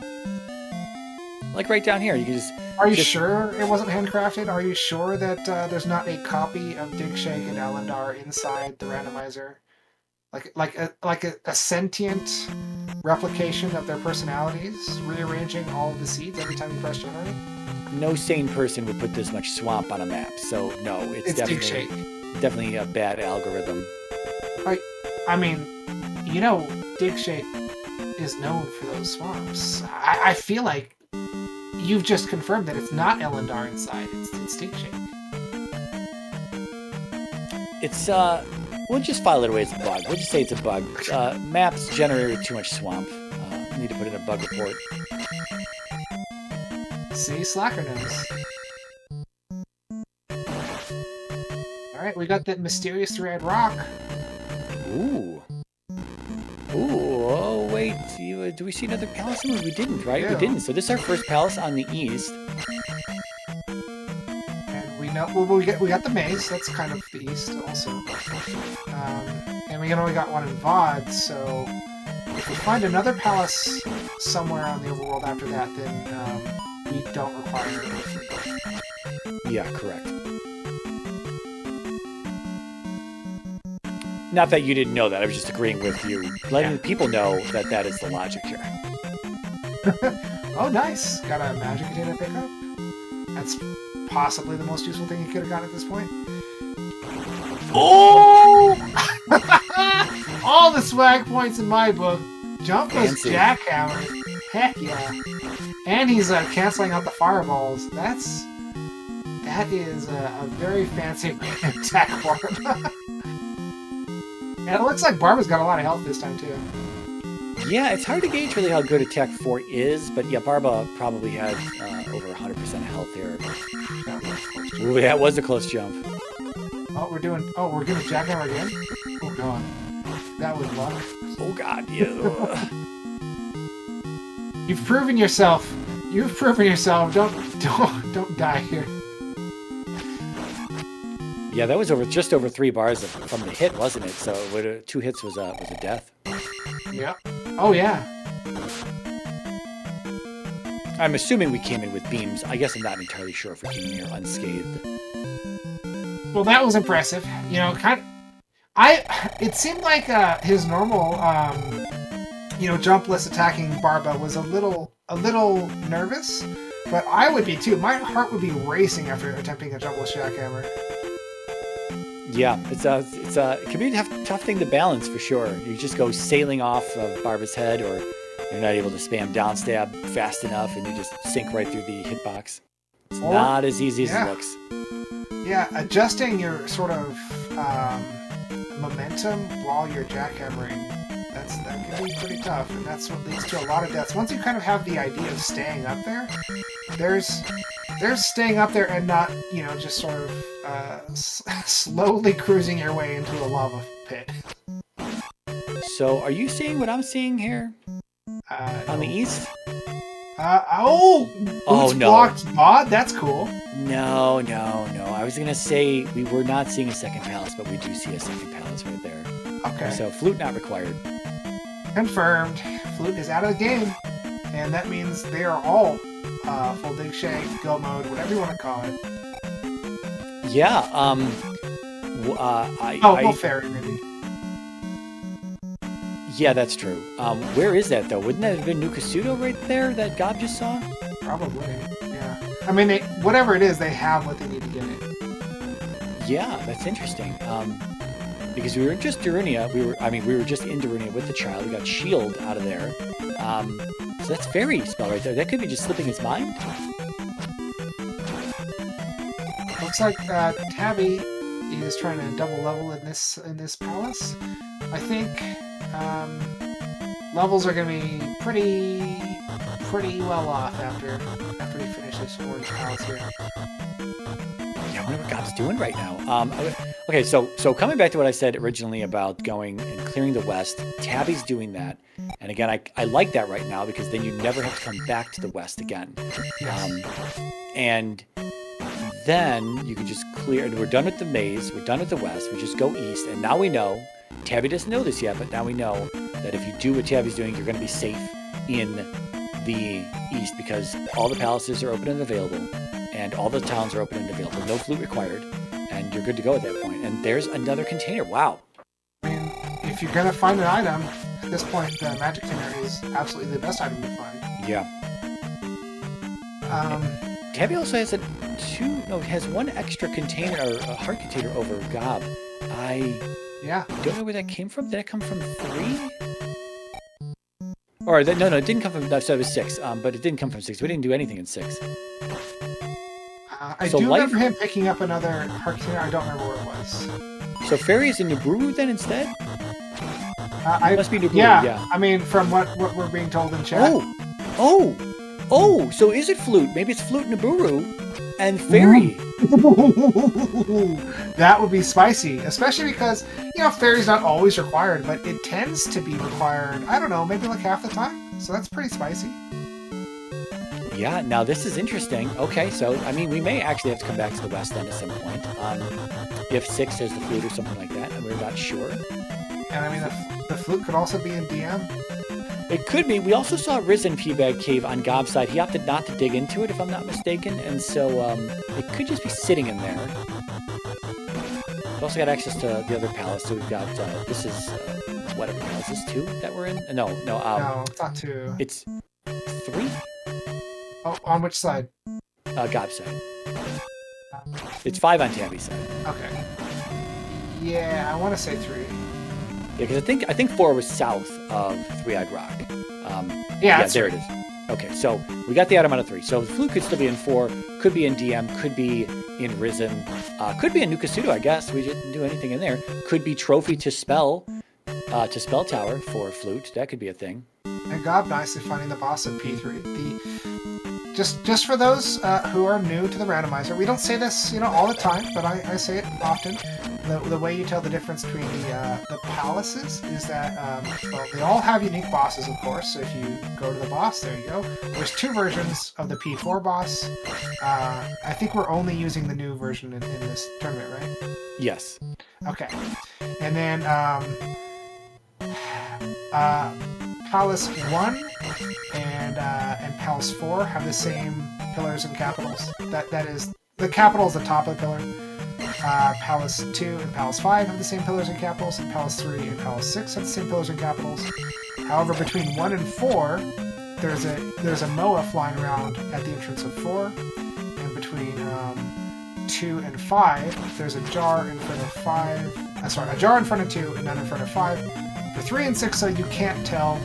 Like right down here, you can just. Are you sure it wasn't handcrafted? Are you sure that there's not a copy of Dig Shake and Elendar inside the randomizer, like a sentient replication of their personalities, rearranging all of the seeds every time you press generate? No sane person would put this much swamp on a map, so no, it's Dig Shake. Definitely a bad algorithm. I mean, Dig Shake is known for those swamps. I feel like you've just confirmed that it's not Elendar inside, it's Dig Shake. It's, we'll just file it away as a bug. We'll just say it's a bug. Maps generate too much swamp. need to put in a bug report. See, slacker knows. All right, we got that mysterious red rock. Ooh. Ooh, oh wait, do we see another palace? We didn't, right? Yeah. We didn't. So this is our first palace on the east. And we know, well, we got the maze. That's kind of the east also. And we only got one in VOD, so if we find another palace somewhere on the overworld after that, then we don't require it. Yeah, correct. Not that you didn't know that, I was just agreeing with you. Letting the people know that that is the logic here. Oh, nice! Got a magic container pickup. That's possibly the most useful thing you could have gotten at this point. Oh! All the swag points in my book. Jump was jackhammered. Heck yeah. And he's canceling out the fireballs. That is a very fancy attack Barba. And it looks like Barba's got a lot of health this time, too. Yeah, it's hard to gauge really how good Attack 4 is, but yeah, Barba probably had over 100% health here. Ooh, that was a close jump. Oh, we're gonna jackhammer again? Oh, God. That was luck. Oh, God, yeah. You've proven yourself. You've proven yourself. Don't die here. Yeah, that was just over 3 bars from the hit, wasn't it? So 2 hits was a death. Yeah. Oh yeah. I'm assuming we came in with beams. I guess I'm not entirely sure if we came in here unscathed. Well, that was impressive. You know, it seemed like his normal, jumpless attacking Barba was a little nervous, but I would be too. My heart would be racing after attempting a jumpless jackhammer. Yeah, it can be a tough thing to balance for sure. You just go sailing off of Barba's head, or you're not able to spam down stab fast enough, and you just sink right through the hitbox. It's not as easy as it looks. Yeah, adjusting your sort of momentum while you're jackhammering, that can be pretty tough, and that's what leads to a lot of deaths. Once you kind of have the idea of staying up there, there's staying up there and not, just sort of slowly cruising your way into a lava pit. So, are you seeing what I'm seeing here? On the east? Boots blocked mod? That's cool. No. I was going to say we were not seeing a second palace, but we do see a second palace right there. Okay. So, flute not required. Confirmed. Flute is out of the game. And that means they are all full dig shake, go mode, whatever you want to call it. Yeah, full fairy, maybe. Yeah, that's true. Where is that, though? Wouldn't that have been Nukasudo right there that Gob just saw? Probably, yeah. I mean, whatever it is, they have what they need to get it. Yeah, that's interesting. Because we were just Darunia. We were just in Darunia with the child. We got Shield out of there. So that's fairy spell right there. That could be just slipping his mind. Looks like Tabby is trying to double level in this palace. I think levels are going to be pretty well off after we finish this orange palace here. Yeah, I wonder what Gob's doing right now. Okay, so coming back to what I said originally about going and clearing the west, Tabby's doing that. And again, I like that right now because then you never have to come back to the west again. And then you can just clear, and we're done with the maze, we're done with the west, we just go east, and now we know, Tabby doesn't know this yet, but now we know that if you do what Tabby's doing, you're going to be safe in the east because all the palaces are open and available, and all the towns are open and available, no flute required, and you're good to go at that point. And there's another container, wow. I mean, if you're going to find an item, at this point, the magic container is absolutely the best item to find. Yeah. Tabby also has has one extra container, or a heart container over Gob. I don't know where that came from. Did that come from 3? Or, no, it didn't come from, so it was 6. But it didn't come from 6. We didn't do anything in 6. I do remember him picking up another heart container. I don't remember where it was. So Fairy is in Nuburu then instead? It must be Nibiru, yeah. I mean, from what we're being told in chat. Oh, so is it Flute? Maybe it's Flute, Nibiru, and Fairy. That would be spicy, especially because, Fairy's not always required, but it tends to be required, I don't know, maybe like half the time. So that's pretty spicy. Yeah, now this is interesting. Okay, so, I mean, we may actually have to come back to the West End at some point. If 6 is the Flute or something like that, and we're not sure. And I mean, the Flute could also be in DM. It could be. We also saw Risen Peabag Cave on Gob's side. He opted not to dig into it, if I'm not mistaken, and so it could just be sitting in there. We've also got access to the other palace, so we've got, this is, whatever palace, is this 2 that we're in? No, no, it's not 2. It's 3? Oh, on which side? Gob's side. It's 5 on Tabby's side. Okay. Yeah, I want to say 3. Yeah, because I think 4 was south of Three-Eyed Rock. Yeah, there it is. Okay, so we got the item out of 3. So the Flute could still be in 4, could be in DM, could be in Risen, could be in Nukasudo, I guess. We didn't do anything in there. Could be Trophy to Spell Tower for Flute. That could be a thing. And Gob nicely finding the boss of P3. Just for those who are new to the randomizer, we don't say this, all the time, but I say it often. The way you tell the difference between the palaces is that, well, they all have unique bosses, of course. So if you go to the boss, there you go. There's 2 versions of the P4 boss. I think we're only using the new version in this tournament, right? Yes. Okay. And then Palace 1 and Palace 4 have the same pillars and capitals. That is, the capital is the top of the pillar. Palace 2 and Palace 5 have the same pillars and capitals, and Palace 3 and Palace 6 have the same pillars and capitals. However, between 1 and 4, there's a Moa flying around at the entrance of 4, and between 2 and 5, there's a jar in front of 5. Sorry, a jar in front of 2 and none in front of 5. For 3 and 6, so you can't tell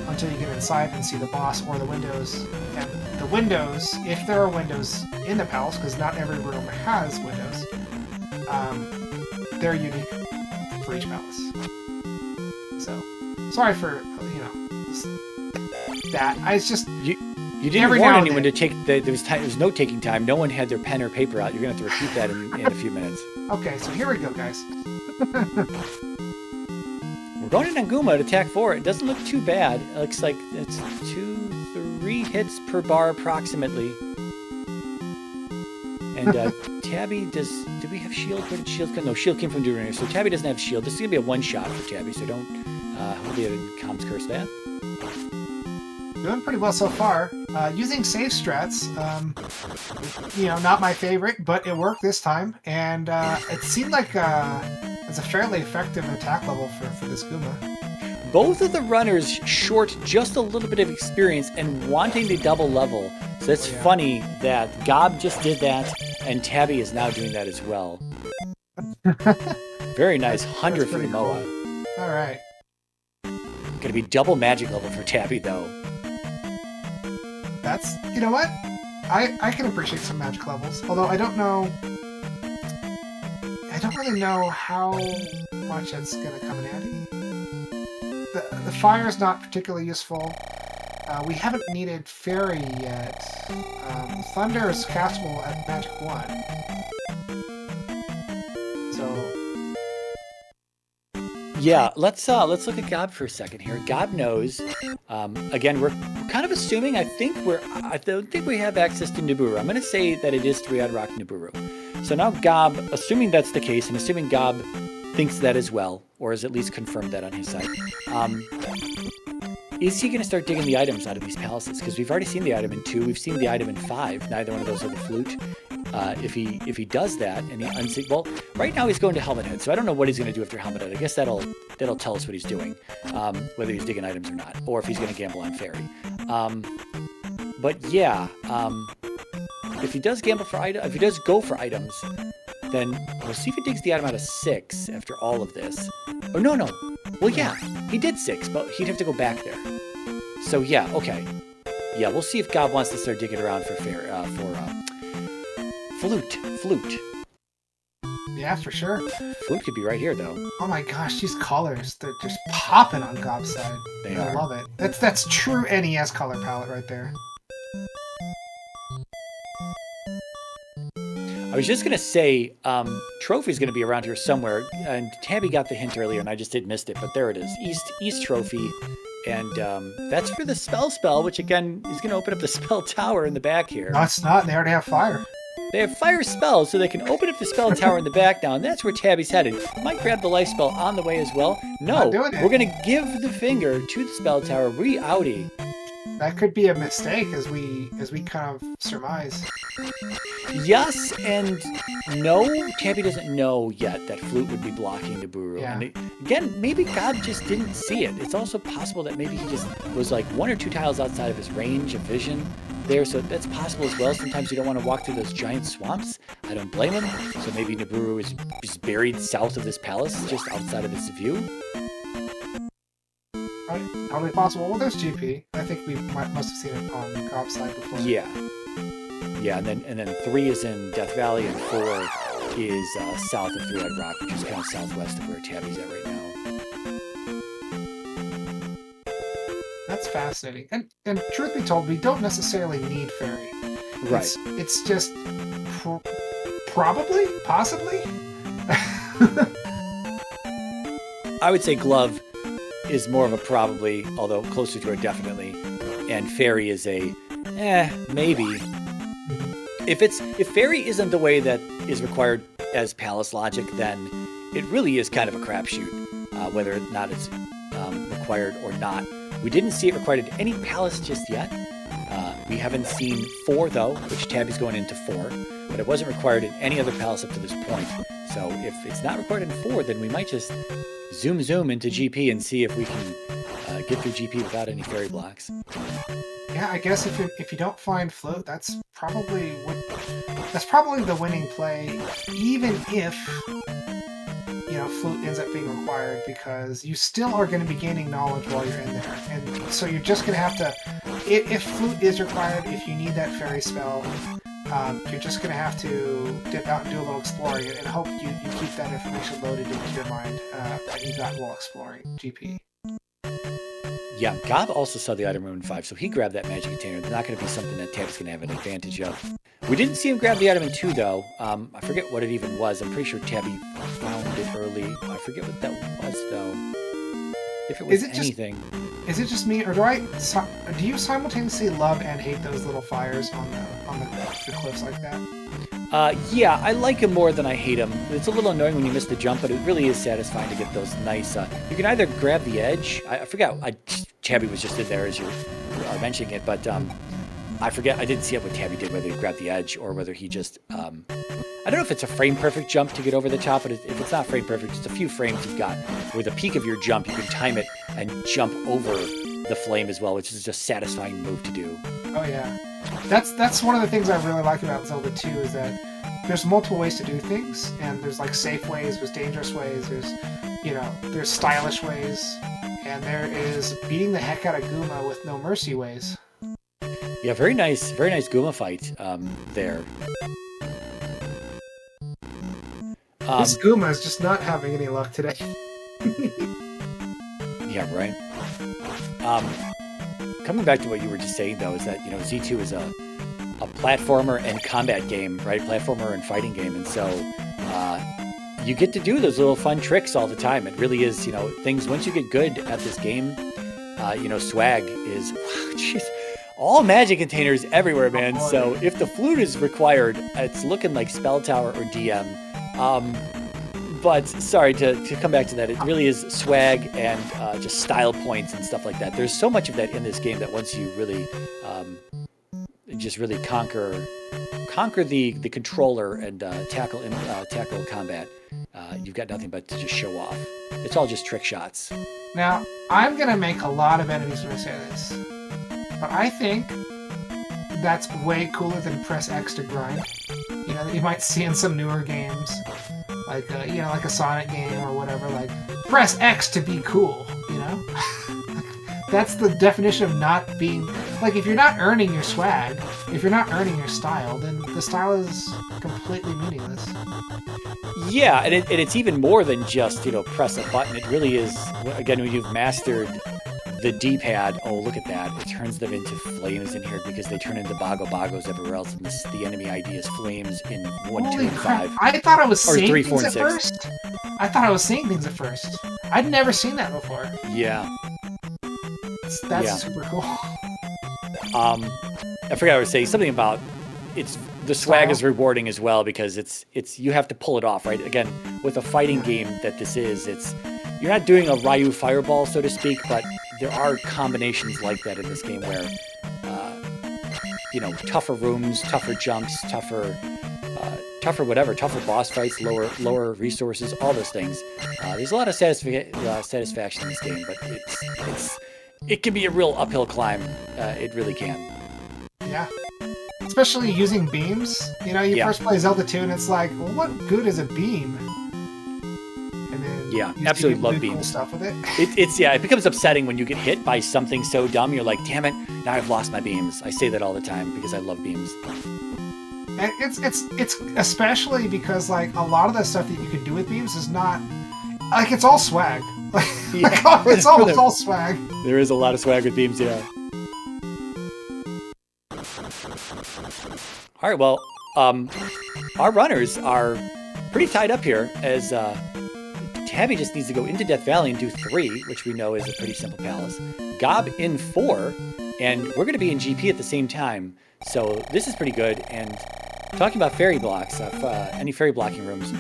until you get inside and see the boss or the windows. And the windows, if there are windows in the palace, because not every room has windows, they're unique for each palace. So, sorry for, that. It's just... You didn't warn anyone to take... There was no taking time. No one had their pen or paper out. You're going to have to repeat that in a few minutes. Okay, so here we go, guys. We're going to Nanguma to attack 4. It doesn't look too bad. It looks like it's 2-3 hits per bar approximately. And Tabby did we have shield? Where did shield come? No, shield came from Duranier. So Tabby doesn't have shield. This is going to be a one-shot for Tabby, so don't hopefully I didn't comms curse that. Doing pretty well so far. Using safe strats, not my favorite, but it worked this time, and it seemed like it's a fairly effective attack level for this Guma. Both of the runners short just a little bit of experience and wanting to double level. So it's funny that Gob just did that, and Tabby is now doing that as well. Very nice, 100 for the Moa. Cool. All right. Gonna be double magic level for Tabby, though. That's, you know what? I can appreciate some magic levels, although I don't really know how much it's gonna come in handy. The fire is not particularly useful. We haven't needed Fairy yet. Thunder is castable at Magic 1. So... Yeah, let's look at Gob for a second here. Gob knows. Again, we're kind of assuming, I don't think we have access to Nibiru. I'm going to say that it is Three-Eyed Rock Nibiru. So now Gob, assuming that's the case, and assuming Gob thinks that as well, or has at least confirmed that on his side, is he going to start digging the items out of these palaces? Because we've already seen the item in 2, we've seen the item in 5. Neither one of those are the Flute. If he does that and he well, right now he's going to Helmet Head, so I don't know what he's going to do after Helmet Head. I guess that'll tell us what he's doing, whether he's digging items or not, or if he's going to gamble on Fairy. But yeah, if he does gamble for if he does go for items, then we'll see if he digs the item out of 6 after all of this. Oh no. Well, yeah, he did 6, but he'd have to go back there. So yeah, okay. Yeah, we'll see if Gob wants to start digging around for Flute. Yeah, for sure. Flute could be right here, though. Oh my gosh, these colors, they're just popping on Gob's side. I love it. That's true NES color palette right there. I was just going to say, Trophy's going to be around here somewhere, and Tabby got the hint earlier, and I just missed it, but there it is. East Trophy, and that's for the spell, which again is going to open up the spell tower in the back here. No, it's not. They already have fire. They have fire spells, so they can open up the spell tower in the back now, and that's where Tabby's headed. Might grab the life spell on the way as well. No, we're going to give the finger to the spell tower. Re-outie. That could be a mistake, as we kind of surmise. Yes and no. Tabby doesn't know yet that Flute would be blocking Naburu. Yeah. And again, maybe Gob just didn't see it. It's also possible that maybe he just was like 1 or 2 tiles outside of his range of vision there, so that's possible as well. Sometimes you don't want to walk through those giant swamps. I don't blame him. So maybe Naburu is just buried south of this palace, just outside of his view. Right? Totally possible. Well, there's GP. I think we must have seen it on Gob's side before. Yeah. Yeah, and then 3 is in Death Valley, and 4 is south of Three-Eyed Rock, which is kind of southwest of where Tabby's at right now. That's fascinating. And truth be told, we don't necessarily need Fairy. Right. It's just probably, possibly. I would say Glove is more of a probably, although closer to a definitely, and Fairy is a maybe. If Fairy isn't the way that is required as Palace logic, then it really is kind of a crapshoot, whether or not it's required or not. We didn't see it required in any Palace just yet. We haven't seen 4 though, which Tabby's going into 4, but it wasn't required in any other Palace up to this point. So if it's not required in 4, then we might just zoom into GP and see if we can get through GP without any Fairy blocks. Yeah, I guess if you don't find Float, that's probably the winning play, even if Float ends up being required, because you still are going to be gaining knowledge while you're in there, and so you're just going to have to. If Float is required, if you need that Fairy spell, you're just going to have to dip out and do a little exploring, and hope you keep that information loaded into your mind that you got while exploring GP. Yeah, Gob also saw the item room in 5, so he grabbed that magic container. It's not going to be something that Tabby's going to have an advantage of. We didn't see him grab the item in 2, though. I forget what it even was. I'm pretty sure Tabby found it early. I forget what that was, though. If it was anything. Is it just me, or do you simultaneously love and hate those little fires on the cliffs like that? Yeah, I like him more than I hate him. It's a little annoying when you miss the jump, but it really is satisfying to get those nice... you can either grab the edge... I forgot, Tabby was just in there as you are mentioning it, but I forget, I didn't see what Tabby did, whether he grabbed the edge or whether he just... I don't know if it's a frame-perfect jump to get over the top, but if it's not frame-perfect, just a few frames you've got. With the peak of your jump, you can time it and jump over the flame as well, which is just a satisfying move to do. Oh, yeah. That's one of the things I really like about Zelda 2, is that there's multiple ways to do things, and there's like safe ways, there's dangerous ways, there's stylish ways, and there is beating the heck out of Guma with no mercy ways. Yeah, very nice Guma fight there. This Guma is just not having any luck today. Yeah, right. Coming back to what you were just saying, though, is that Z2 is a platformer and combat game, right? Platformer and fighting game, and so you get to do those little fun tricks all the time. It really is, things. Once you get good at this game, swag is, jeez, all magic containers everywhere, man. So if the flute is required, it's looking like Spell Tower or DM. But sorry to come back to that. It really is swag and just style points and stuff like that. There's so much of that in this game that once you really just really conquer the controller and tackle combat, you've got nothing but to just show off. It's all just trick shots. Now, I'm gonna make a lot of enemies when I say this, but I think that's way cooler than press X to grind. That you might see in some newer games. Like like a Sonic game or whatever, like press X to be cool, That's the definition of not being like if you're not earning your swag, if you're not earning your style, then the style is completely meaningless. Yeah, and it's even more than just, press a button. It really is, again, when you've mastered the D-pad, oh, look at that. It turns them into flames in here because they turn into bogos everywhere else, and the enemy ID is flames in 1, 2, and 5. I thought I was seeing 3, 4, things and at 6. first. I thought I was seeing things at first. I'd never seen that before. Yeah. That's super cool. I forgot I was saying something about the swag is rewarding as well because it's you have to pull it off, right? Again, with a fighting game that this is, you're not doing a Ryu fireball, so to speak, but there are combinations like that in this game where tougher rooms, tougher jumps, tougher boss fights, lower resources, all those things. There's a lot of satisfaction in this game, but it can be a real uphill climb. It really can. Yeah. Especially using beams. You first play Zelda 2 and it's like, well, what good is a beam? And then absolutely love beams. Cool stuff with it. It becomes upsetting when you get hit by something so dumb. You're like, damn it, now I've lost my beams. I say that all the time because I love beams. And it's especially because like a lot of the stuff that you can do with beams is not like it's all swag. It's almost all swag. There is a lot of swag with beams, yeah. All right, well, our runners are pretty tied up here as Tabby just needs to go into Death Valley and do 3, which we know is a pretty simple palace. Gob in 4, and we're going to be in GP at the same time. So this is pretty good. And talking about fairy blocks, any fairy blocking rooms,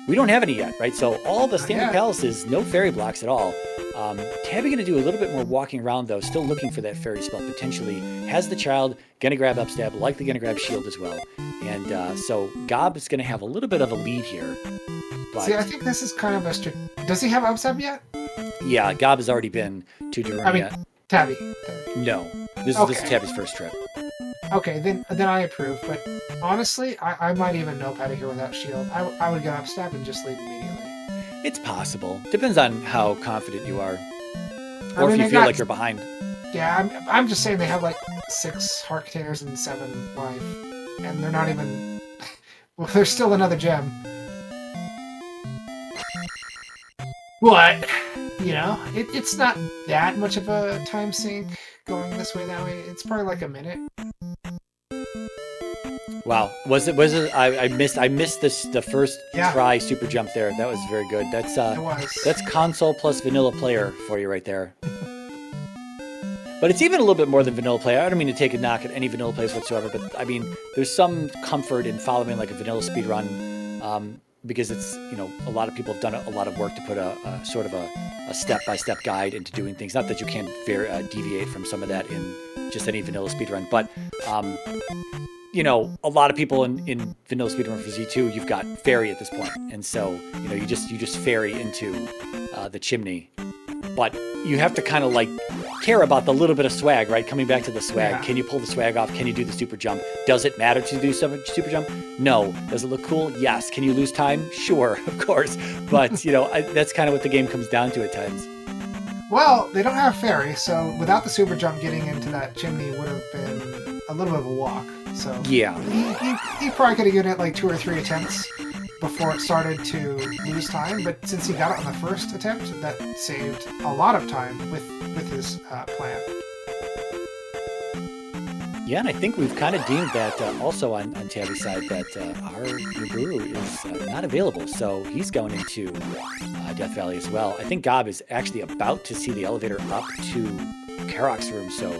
we don't have any yet, right? So all the standard palaces, no fairy blocks at all. Tabby going to do a little bit more walking around, though, still looking for that fairy spell, potentially. Has the child, going to grab upstab, likely going to grab shield as well. And so Gob is going to have a little bit of a lead here. But, see, I think this is kind of a... Does he have upstab yet? Yeah, Gob has already been to Darunia. I mean, Tabby. No. This is Tabby's first trip. Okay, then I approve. But honestly, I might even nope out of here without shield. I would get upstab and just leave immediately. It's possible. Depends on how confident you are. Or if you feel like you're behind. Yeah, I'm just saying they have like 6 heart containers and 7 life. And they're not even... Well, there's still another gem. But, it's not that much of a time sink going this way, that way. It's probably like a minute. Wow, was it? I missed the first try super jump there. That was very good. That's console plus vanilla player for you right there. But it's even a little bit more than vanilla player. I don't mean to take a knock at any vanilla players whatsoever, but I mean there's some comfort in following like a vanilla speedrun because it's a lot of people have done a lot of work to put a sort of a step-by-step guide into doing things. Not that you can't deviate from some of that in just any vanilla speedrun, but a lot of people in vanilla speedrun for Z2, you've got fairy at this point, and so you just fairy into the chimney, but you have to kind of like care about the little bit of swag, right? Coming back to the swag, Can you pull the swag off? Can you do the super jump? Does it matter to do super jump? No. Does it look cool? Yes. Can you lose time? Sure, of course, but that's kind of what the game comes down to at times. Well, they don't have fairy, so without the super jump, getting into that chimney would have been a little bit of a walk. So yeah, he probably could have given it like 2 or 3 attempts before it started to lose time. But since he got it on the first attempt, that saved a lot of time with his plan. Yeah, and I think we've kind of deemed that also on Tabby's side that our Naburu is not available, so he's going into Death Valley as well. I think Gob is actually about to see the elevator up to Karok's room, so...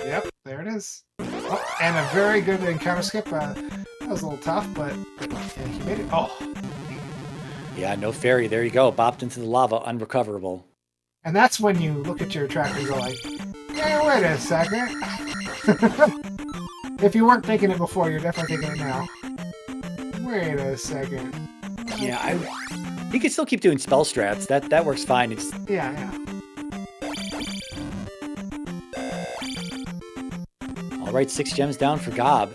Yep, there it is. Oh, and a very good encounter skip. That was a little tough, but he made it. Oh! Yeah, no fairy. There you go. Bopped into the lava, unrecoverable. And that's when you look at your tracker and go like, hey, wait a second. If you weren't thinking it before, you're definitely thinking it now. Wait a second. Yeah, you can still keep doing spell strats. That works fine. It's yeah. All right, 6 gems down for Gob.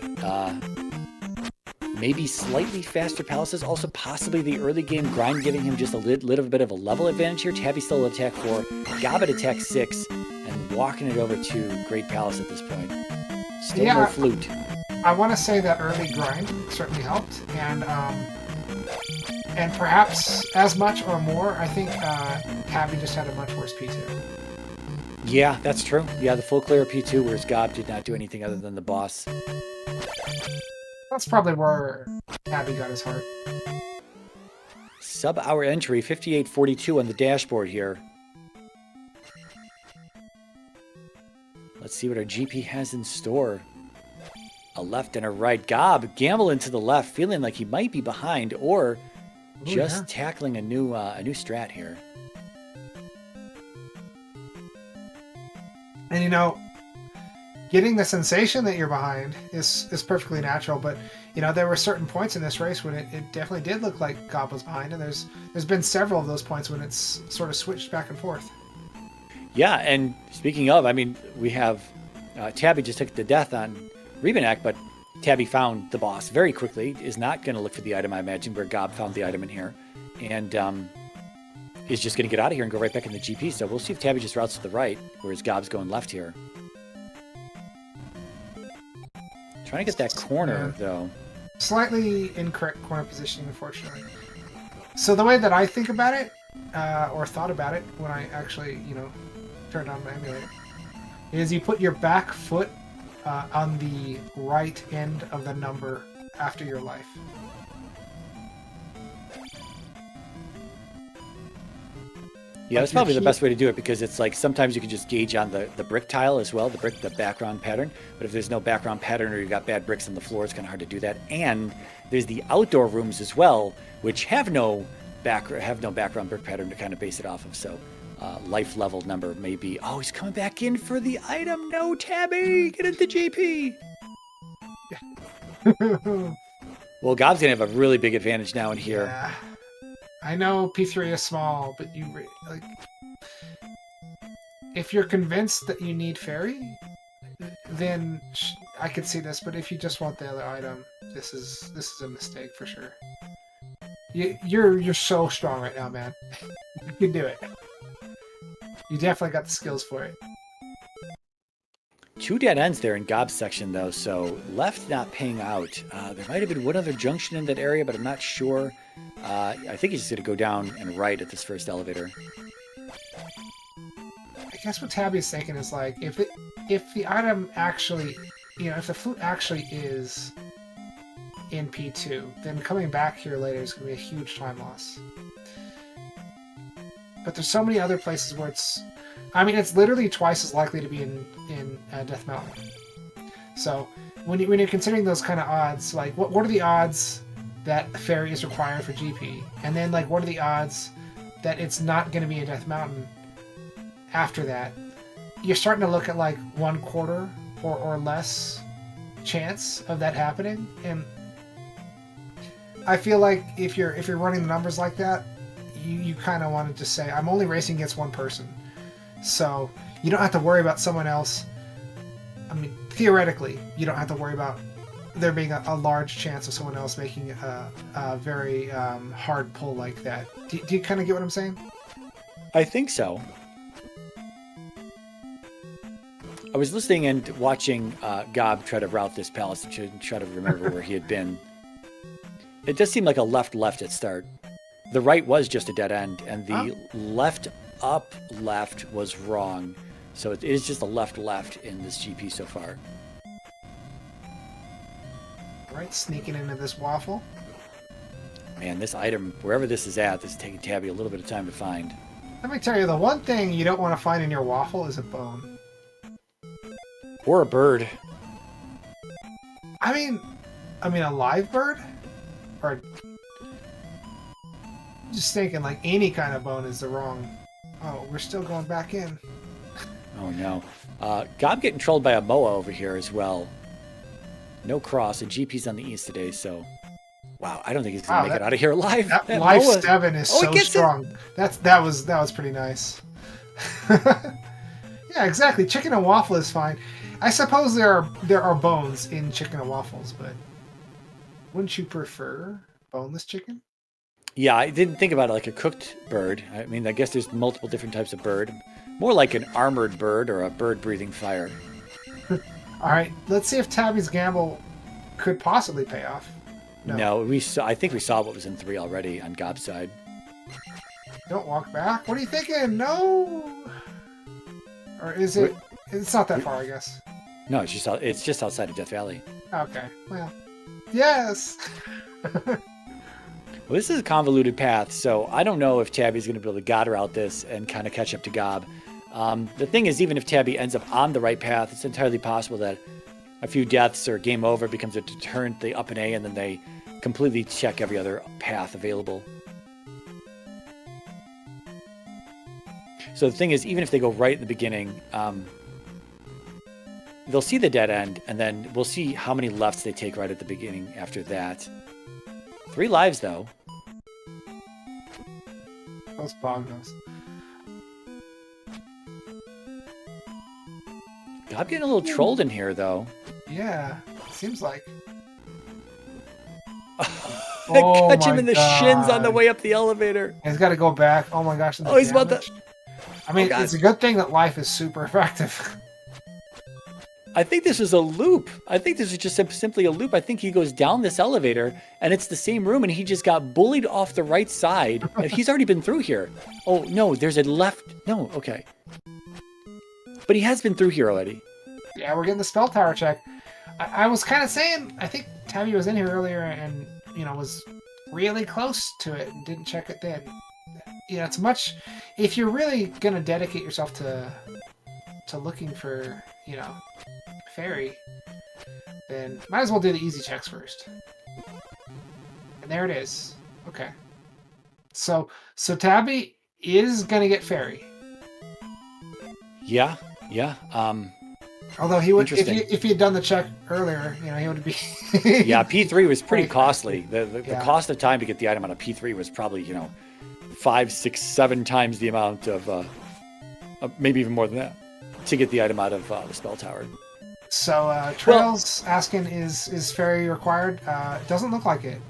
maybe slightly faster palaces. Also, possibly the early game grind giving him just a little bit of a level advantage here. Tabby still at attack 4, Gob at attack 6, and walking it over to Great Palace at this point. Still no flute. I want to say that early grind certainly helped, and perhaps as much or more, I think Tabby just had a much worse P2. Yeah, that's true. Yeah, the full clear of P2, whereas Gob did not do anything other than the boss. That's probably where Tabby got his heart. Sub-hour entry, 58.42 on the dashboard here. Let's see what our GP has in store. A left and a right. Gob gambling to the left, feeling like he might be behind, or just tackling a new strat here. And you know, getting the sensation that you're behind is perfectly natural, but you know, there were certain points in this race when it definitely did look like Gob was behind, and there's been several of those points when it's sort of switched back and forth. Yeah, and speaking of, I mean, we have Tabby just took the death on Rebenak, but Tabby found the boss very quickly, is not going to look for the item, I imagine, where Gob found the item in here, and is just going to get out of here and go right back in the GP. So we'll see if Tabby just routes to the right, whereas Gob's going left here. Trying to get that corner, though. Slightly incorrect corner positioning, unfortunately. So the way that I think about it, or thought about it when I actually, you know, turned on my emulator, is you put your back foot on the right end of the number after your life. Yeah, that's probably the best way to do it, because it's like sometimes you can just gauge on the brick tile as well, the background pattern. But if there's no background pattern or you've got bad bricks on the floor, it's kind of hard to do that. And there's the outdoor rooms as well, which have no background brick pattern to kind of base it off of. So life level number may be, oh, he's coming back in for the item. No, Tabby, get into GP. Well, Gob's gonna have a really big advantage now in here. Yeah. I know P3 is small, but like, if you're convinced that you need fairy, then I could see this. But if you just want the other item, this is a mistake for sure. You're so strong right now, man. You can do it. You definitely got the skills for it. 2 dead ends there in Gob's section, though, so left not paying out. There might have been one other junction in that area, but I'm not sure. I think he's just going to go down and right at this first elevator. I guess what Tabby's thinking is, like, if the item actually, you know, if the flute actually is in P2, then coming back here later is going to be a huge time loss. But there's so many other places where it's literally twice as likely to be in Death Mountain. So when you're considering those kind of odds, like what are the odds that fairy is required for GP, and then like what are the odds that it's not going to be in Death Mountain after that? You're starting to look at like 1/4 or less chance of that happening, and I feel like if you're running the numbers like that, you kind of want to just say, I'm only racing against one person. So you don't have to worry about someone else. I mean, theoretically, you don't have to worry about there being a large chance of someone else making a very hard pull like that. Do you kind of get what I'm saying? I think so. I was listening and watching Gob try to route this palace and try to remember where he had been. It does seem like a left at start. The right was just a dead end, and the left was wrong. So it is just a left in this GP so far. Right, sneaking into this waffle. Man, this item, wherever this is at, this is taking Tabby a little bit of time to find. Let me tell you, the one thing you don't want to find in your waffle is a bone. Or a bird. I mean a live bird? Or just thinking like any kind of bone is the wrong. Oh, we're still going back in. Oh no. Gob getting trolled by a Moa over here as well. No cross, and GP's on the east today, so wow, I don't think he's gonna make it out of here alive. That life Moa, 7 is so strong. That was pretty nice. Yeah, exactly. Chicken and waffle is fine. I suppose there are bones in chicken and waffles, but Wouldn't you prefer boneless chicken? Yeah, I didn't think about it like a cooked bird. I mean, I guess there's multiple different types of bird. More like an armored bird or a bird breathing fire. All right, let's see if Tabby's gamble could possibly pay off. No, I think we saw what was in 3 already on Gob's side. Don't walk back. What are you thinking? No. Or is it? It's not that far, I guess. No, it's just outside of Death Valley. Okay. Well, yes. Well, this is a convoluted path, so I don't know if Tabby's going to be able to Godder out this and kind of catch up to Gob. The thing is, even if Tabby ends up on the right path, it's entirely possible that a few deaths or game over becomes a deterrent. They up an A, and then they completely check every other path available. So the thing is, even if they go right in the beginning, they'll see the dead end, and then we'll see how many lefts they take right at the beginning after that. 3 lives, though. Those boggles. I'm getting a little trolled in here, though. Yeah, seems like. Catch him in the shins on the way up the elevator. He's got to go back. Oh my gosh. Oh, he's about to... I mean, it's a good thing that life is super effective. I think this is a loop. I think this is just simply a loop. I think he goes down this elevator, and it's the same room, and he just got bullied off the right side. And he's already been through here. Oh, no, there's a left. No, okay. But he has been through here already. Yeah, we're getting the spell tower check. I was kind of saying, I think Tabby was in here earlier and, was really close to it and didn't check it then. It's much... If you're really going to dedicate yourself to looking for, fairy, then might as well do the easy checks first. And there it is. Okay. So Tabby is going to get fairy. Yeah. Although he would, if he had done the check earlier, he would be. Yeah, P3 was pretty costly. The cost of time to get the item on a P3 was probably 5, 6, 7 times the amount of, maybe even more than that, to get the item out of the spell tower. So Trails asking, is fairy required? Doesn't look like it.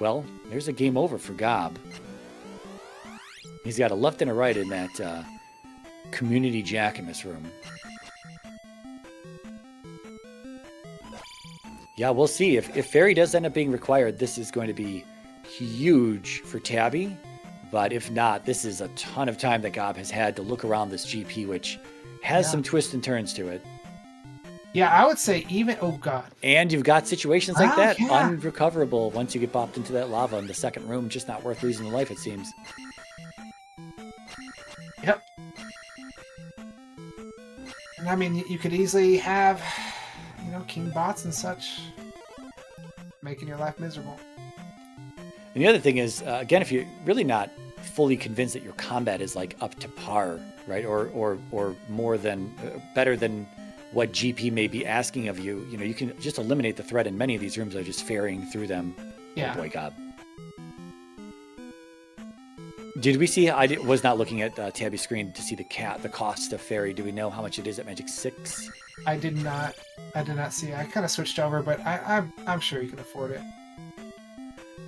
Well, there's a game over for Gob. He's got a left and a right in that community jack in this room. Yeah, we'll see. If fairy does end up being required, this is going to be huge for Tabby. But if not, this is a ton of time that Gob has had to look around this GP, which has some twists and turns to it. Yeah, I would say even... Oh, God. And you've got situations like that, unrecoverable once you get bopped into that lava in the second room. Just not worth losing a life, it seems. Yep. And I mean, you could easily have, king bots and such, making your life miserable. And the other thing is, again, if you're really not fully convinced that your combat is like up to par, right, or more than better than what GP may be asking of you, you can just eliminate the threat. And many of these rooms are just ferrying through them. Yeah. Oh boy, God. Did we see? I was not looking at Tabby's screen to see the cost of fairy. Do we know how much it is at Magic 6? I did not see. I kind of switched over, but I'm sure you can afford it.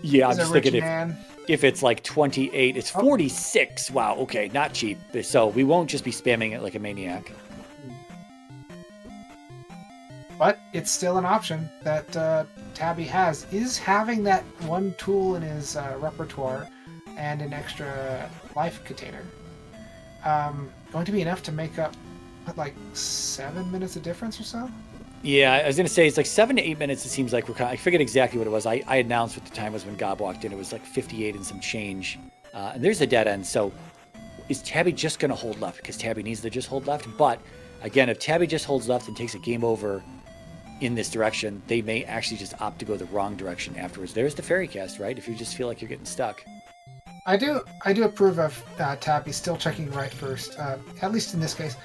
Yeah, I'm just thinking if it's like 28, it's 46. Wow, okay, not cheap. So we won't just be spamming it like a maniac. But it's still an option that Tabby has, is having that one tool in his repertoire and an extra life container. Going to be enough to make up, like, 7 minutes of difference or so? Yeah, I was going to say, it's like 7 to 8 minutes, it seems like I forget exactly what it was. I announced what the time was when Gob walked in. It was like 58 and some change. And there's a dead end, so is Tabby just going to hold left? Because Tabby needs to just hold left. But, again, if Tabby just holds left and takes a game over in this direction, they may actually just opt to go the wrong direction afterwards. There's the fairy cast, right? If you just feel like you're getting stuck. I do approve of Tabby still checking right first, at least in this case,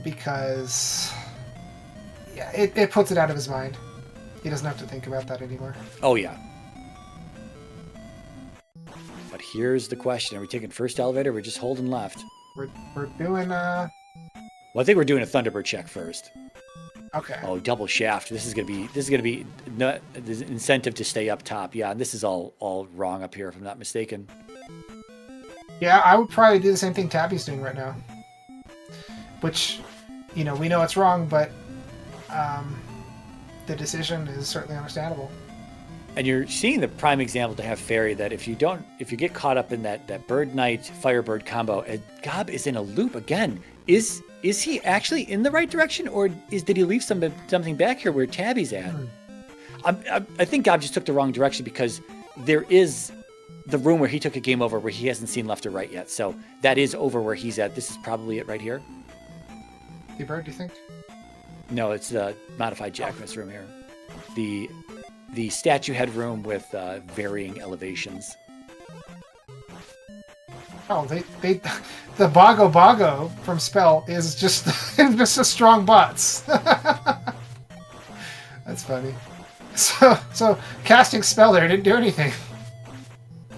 because it puts it out of his mind. He doesn't have to think about that anymore. Oh, yeah. But here's the question. Are we taking first elevator or we're just holding left? We're doing... Well, I think we're doing a Thunderbird check first. Okay. Oh, double shaft. This is gonna be the incentive to stay up top. Yeah, and this is all wrong up here if I'm not mistaken. Yeah, I would probably do the same thing Tabby's doing right now. Which, we know it's wrong, but the decision is certainly understandable. And you're seeing the prime example to have Fairy that if you get caught up in that Bird Knight Firebird combo, and Gob is in a loop again. Is he actually in the right direction, or did he leave something back here where Tabby's at? I think Gob just took the wrong direction because there is the room where he took a game over where he hasn't seen left or right yet. So that is over where he's at. This is probably it right here. The bird, do you think? No, it's the modified Jackmas room here. The statue head room with varying elevations. Oh, the Bago Bago from Spell is just just a strong butts. That's funny. So casting Spell there didn't do anything.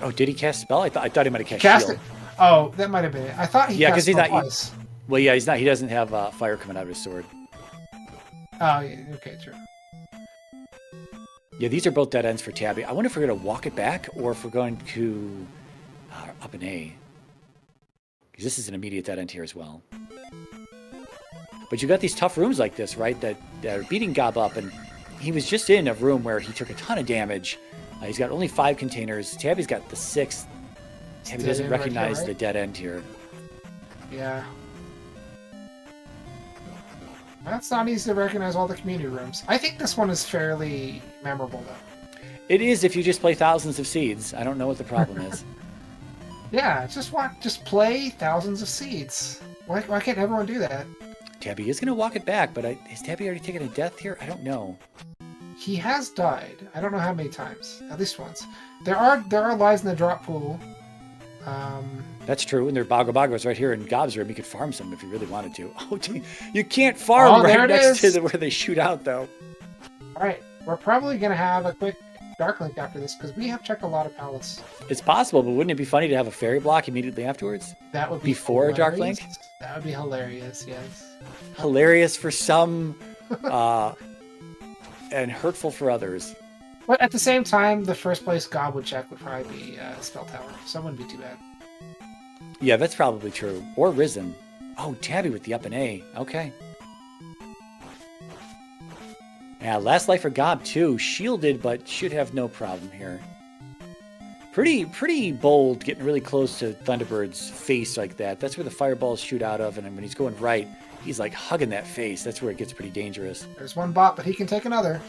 Oh, did he cast Spell? I thought he might have cast Shield. It. Oh, that might have been it. I thought he cast Spell twice. Well, yeah, he's not. He doesn't have fire coming out of his sword. Oh, yeah, okay, true. Yeah, these are both dead ends for Tabby. I wonder if we're going to walk it back or if we're going to up an A. Because this is an immediate dead end here as well. But you got these tough rooms like this, right, that are beating Gob up. And he was just in a room where he took a ton of damage. He's got only 5 containers. Tabby's got the 6th. Tabby doesn't recognize right here, right? The dead end here. Yeah. That's not easy to recognize all the community rooms. I think this one is fairly memorable, though. It is if you just play Thousands of Seeds. I don't know what the problem is. Yeah, just play Thousands of Seeds. Why can't everyone do that? Tabby is going to walk it back, but has Tabby already taken a death here? I don't know. He has died. I don't know how many times. At least once. There are lives in the drop pool. That's true, and there are Bogos right here in Gob's room. You could farm some if you really wanted to. Oh, you can't farm right next to where they shoot out, though. All right, we're probably going to have a quick Dark Link after this, because we have checked a lot of palace. It's possible, but wouldn't it be funny to have a fairy block immediately afterwards? That would be before hilarious. Dark Link? That would be hilarious, yes. Hilarious for some, and hurtful for others. But at the same time, the first place Gob would check would probably be Spell Tower, so it wouldn't be too bad. Yeah, that's probably true. Or Risen. Oh, Tabby with the up and A. Okay. Yeah, last life for Gob too. Shielded, but should have no problem here. Pretty bold, getting really close to Thunderbird's face like that. That's where the fireballs shoot out of, and when he's going right, he's like hugging that face. That's where it gets pretty dangerous. There's one bot, but he can take another.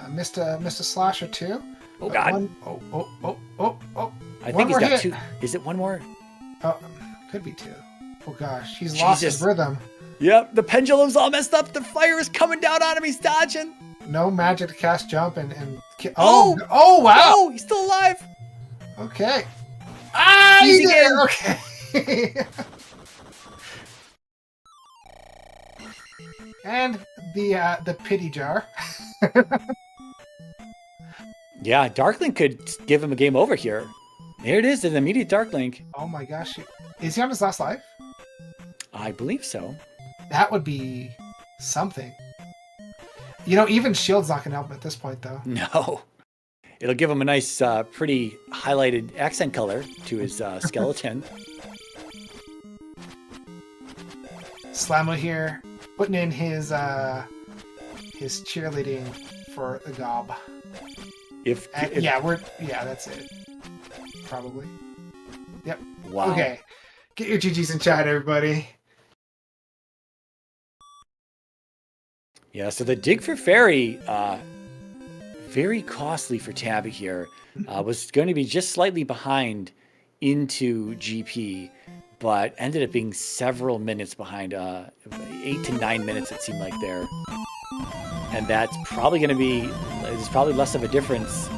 Missed a slash or two. Oh God! Oh! I think he's got 2. Is it one more? Oh, could be 2. Oh gosh, he's lost his rhythm. Yep, the pendulum's all messed up. The fire is coming down on him. He's dodging. No magic to cast jump and oh wow! Oh, he's still alive. Okay. Ah, he's again. Okay. And the pity jar. Yeah, Darklink could give him a game over here. There it is, an immediate Darklink. Oh my gosh. Is he on his last life? I believe so. That would be something. Even Shield's not going to help him at this point, though. No. It'll give him a nice, pretty highlighted accent color to his skeleton. Slammo here, putting in his cheerleading for the Gob. Yeah, that's it. Probably. Yep. Wow. Okay. Get your GGs in chat, everybody. Yeah, so the dig for Fairy, very costly for Tabby here. Was going to be just slightly behind into GP, but ended up being several minutes behind, 8 to 9 minutes it seemed like there. And that's probably going to be, there's probably less of a difference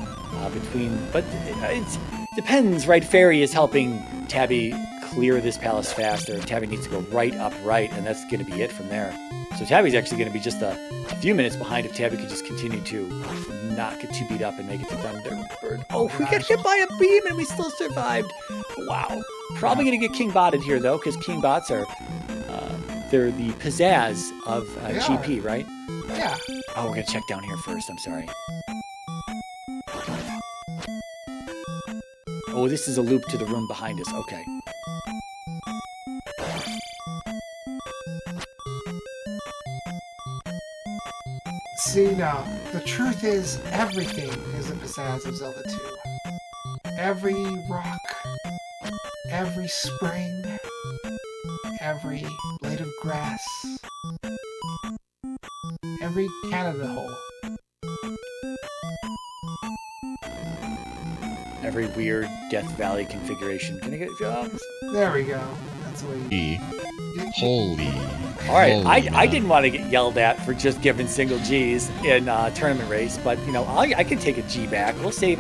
between, but it depends, right? Fairy is helping Tabby clear this palace faster. Tabby needs to go right, and that's going to be it from there. So Tabby's actually going to be just a few minutes behind if Tabby could just continue to not get too beat up and make it to Thunderbird. Oh, we got hit by a beam and we still survived. Wow. Probably going to get King botted here, though, because King bots are they're the pizzazz of GP, right? Yeah. Oh, we're gonna check down here first. I'm sorry. Oh, this is a loop to the room behind us. Okay. See, now, the truth is, everything is a pizzazz of Zelda 2. Every rock, every spring, every blade of grass, every Canada hole. Every weird Death Valley configuration. Can I get jobs? There we go. That's the way you... Holy. All right, I man. didn't want to get yelled at for just giving single G's in tournament race, but you know I can take a G back. We'll save.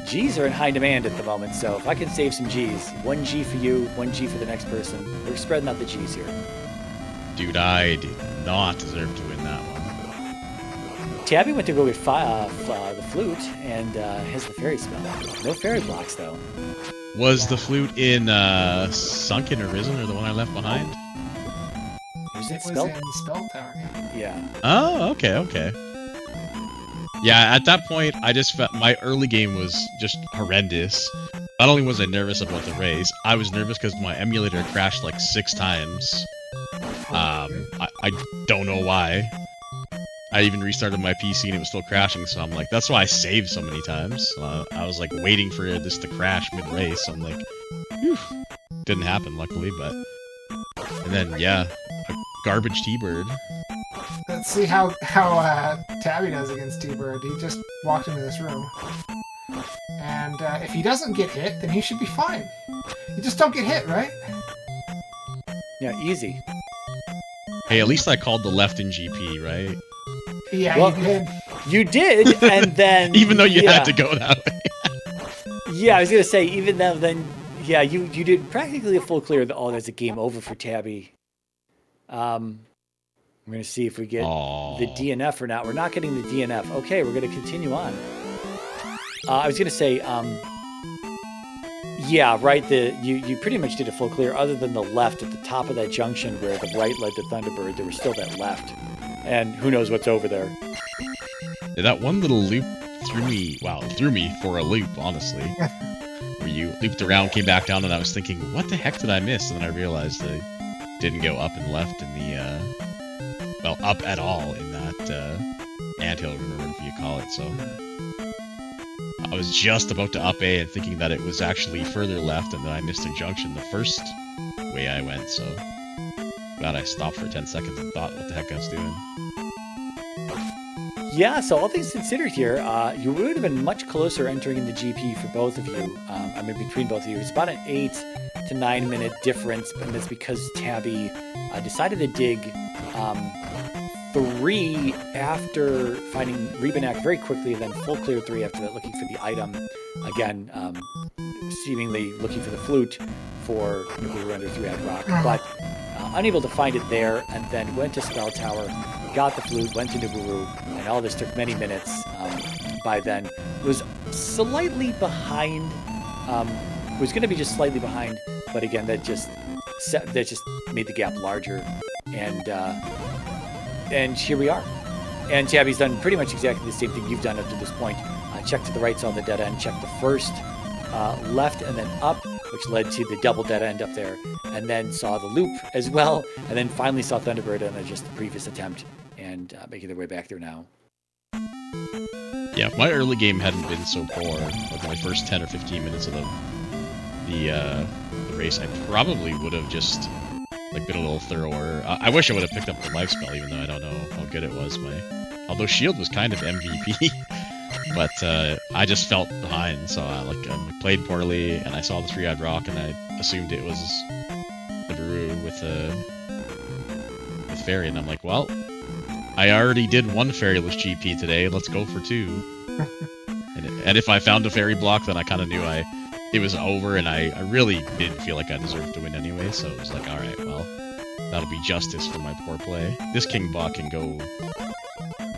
G's are in high demand at the moment, so if I can save some G's, 1 G for you, 1 G for the next person. We're spreading out the G's here. Dude, I did not deserve to win that one. Tabby went to go get the flute and has the fairy spell. No fairy blocks though. Was the flute in Sunken or Risen, or the one I left behind? Was It it was spell? in Spell Tower, yeah. Yeah. Oh, okay. Yeah, at that point, I just felt my early game was just horrendous. Not only was I nervous about the race, I was nervous because my emulator crashed like 6 times. I don't know why. I even restarted my PC and it was still crashing, so I'm like, that's why I saved so many times. I was like waiting for this to crash mid-race. I'm like, whew. Didn't happen, luckily, but... And then, yeah, a garbage T-Bird. Let's see how Tabby does against T-Bird. He just walked into this room. And if he doesn't get hit, then he should be fine. You just don't get hit, right? Yeah, easy. Hey, at least I called the left in GP, right? Yeah, Well, you did. You did, and then Even though you yeah. had to go that way. Yeah, I was gonna say, even though then, yeah, you did practically a full clear. Oh, that's a game over for Tabby. I'm gonna see if we get the DNF or not. We're not getting the DNF. Okay, we're gonna continue on. I was gonna say, yeah, right. You pretty much did a full clear, other than the left at the top of that junction where the right led to Thunderbird. There was still that left, and who knows what's over there. Yeah, that one little loop threw me for a loop, honestly. Where you looped around, came back down, and I was thinking, what the heck did I miss? And then I realized I didn't go up and left in the, well, up at all in that anthill, whatever you call it, so... I was just about to up A and thinking that it was actually further left, and then I missed a junction the first way I went, so... Glad I stopped for 10 seconds and thought what the heck I was doing. Yeah, so all things considered here, you would have been much closer entering into GP for both of you. I mean, between both of you. It's about an 8 to 9 minute difference, and that's because Tabby decided to dig 3 after finding Rebanak very quickly, and then full clear 3 after that, looking for the item. Again, seemingly looking for the flute for we were under 3-eyed rock, but unable to find it there, and then went to Spell Tower, got the flute, went to Nibiru, and all this took many minutes. By then, was slightly behind. Was going to be just slightly behind, but again, that just made the gap larger, and here we are. And Tabby's done pretty much exactly the same thing you've done up to this point. Checked to the right, saw the dead end. Checked the first left and then up, which led to the double dead end up there, and then saw the loop as well, and then finally saw Thunderbird on just the previous attempt, and making their way back there now. Yeah, if my early game hadn't been so poor, like my first 10 or 15 minutes of the race, I probably would have just like been a little thorougher. I wish I would have picked up the life spell, even though I don't know how good it was. Although Shield was kind of MVP, but I just felt behind, so I played poorly, and I saw the 3-eyed rock, and I assumed it was Nibiru with Fairy, and I'm like, well, I already did 1 Fairyless GP today, let's go for 2. and if I found a Fairy block, then I kind of knew it was over, and I really didn't feel like I deserved to win anyway, so it was like, alright, well, that'll be justice for my poor play. This King Buck can go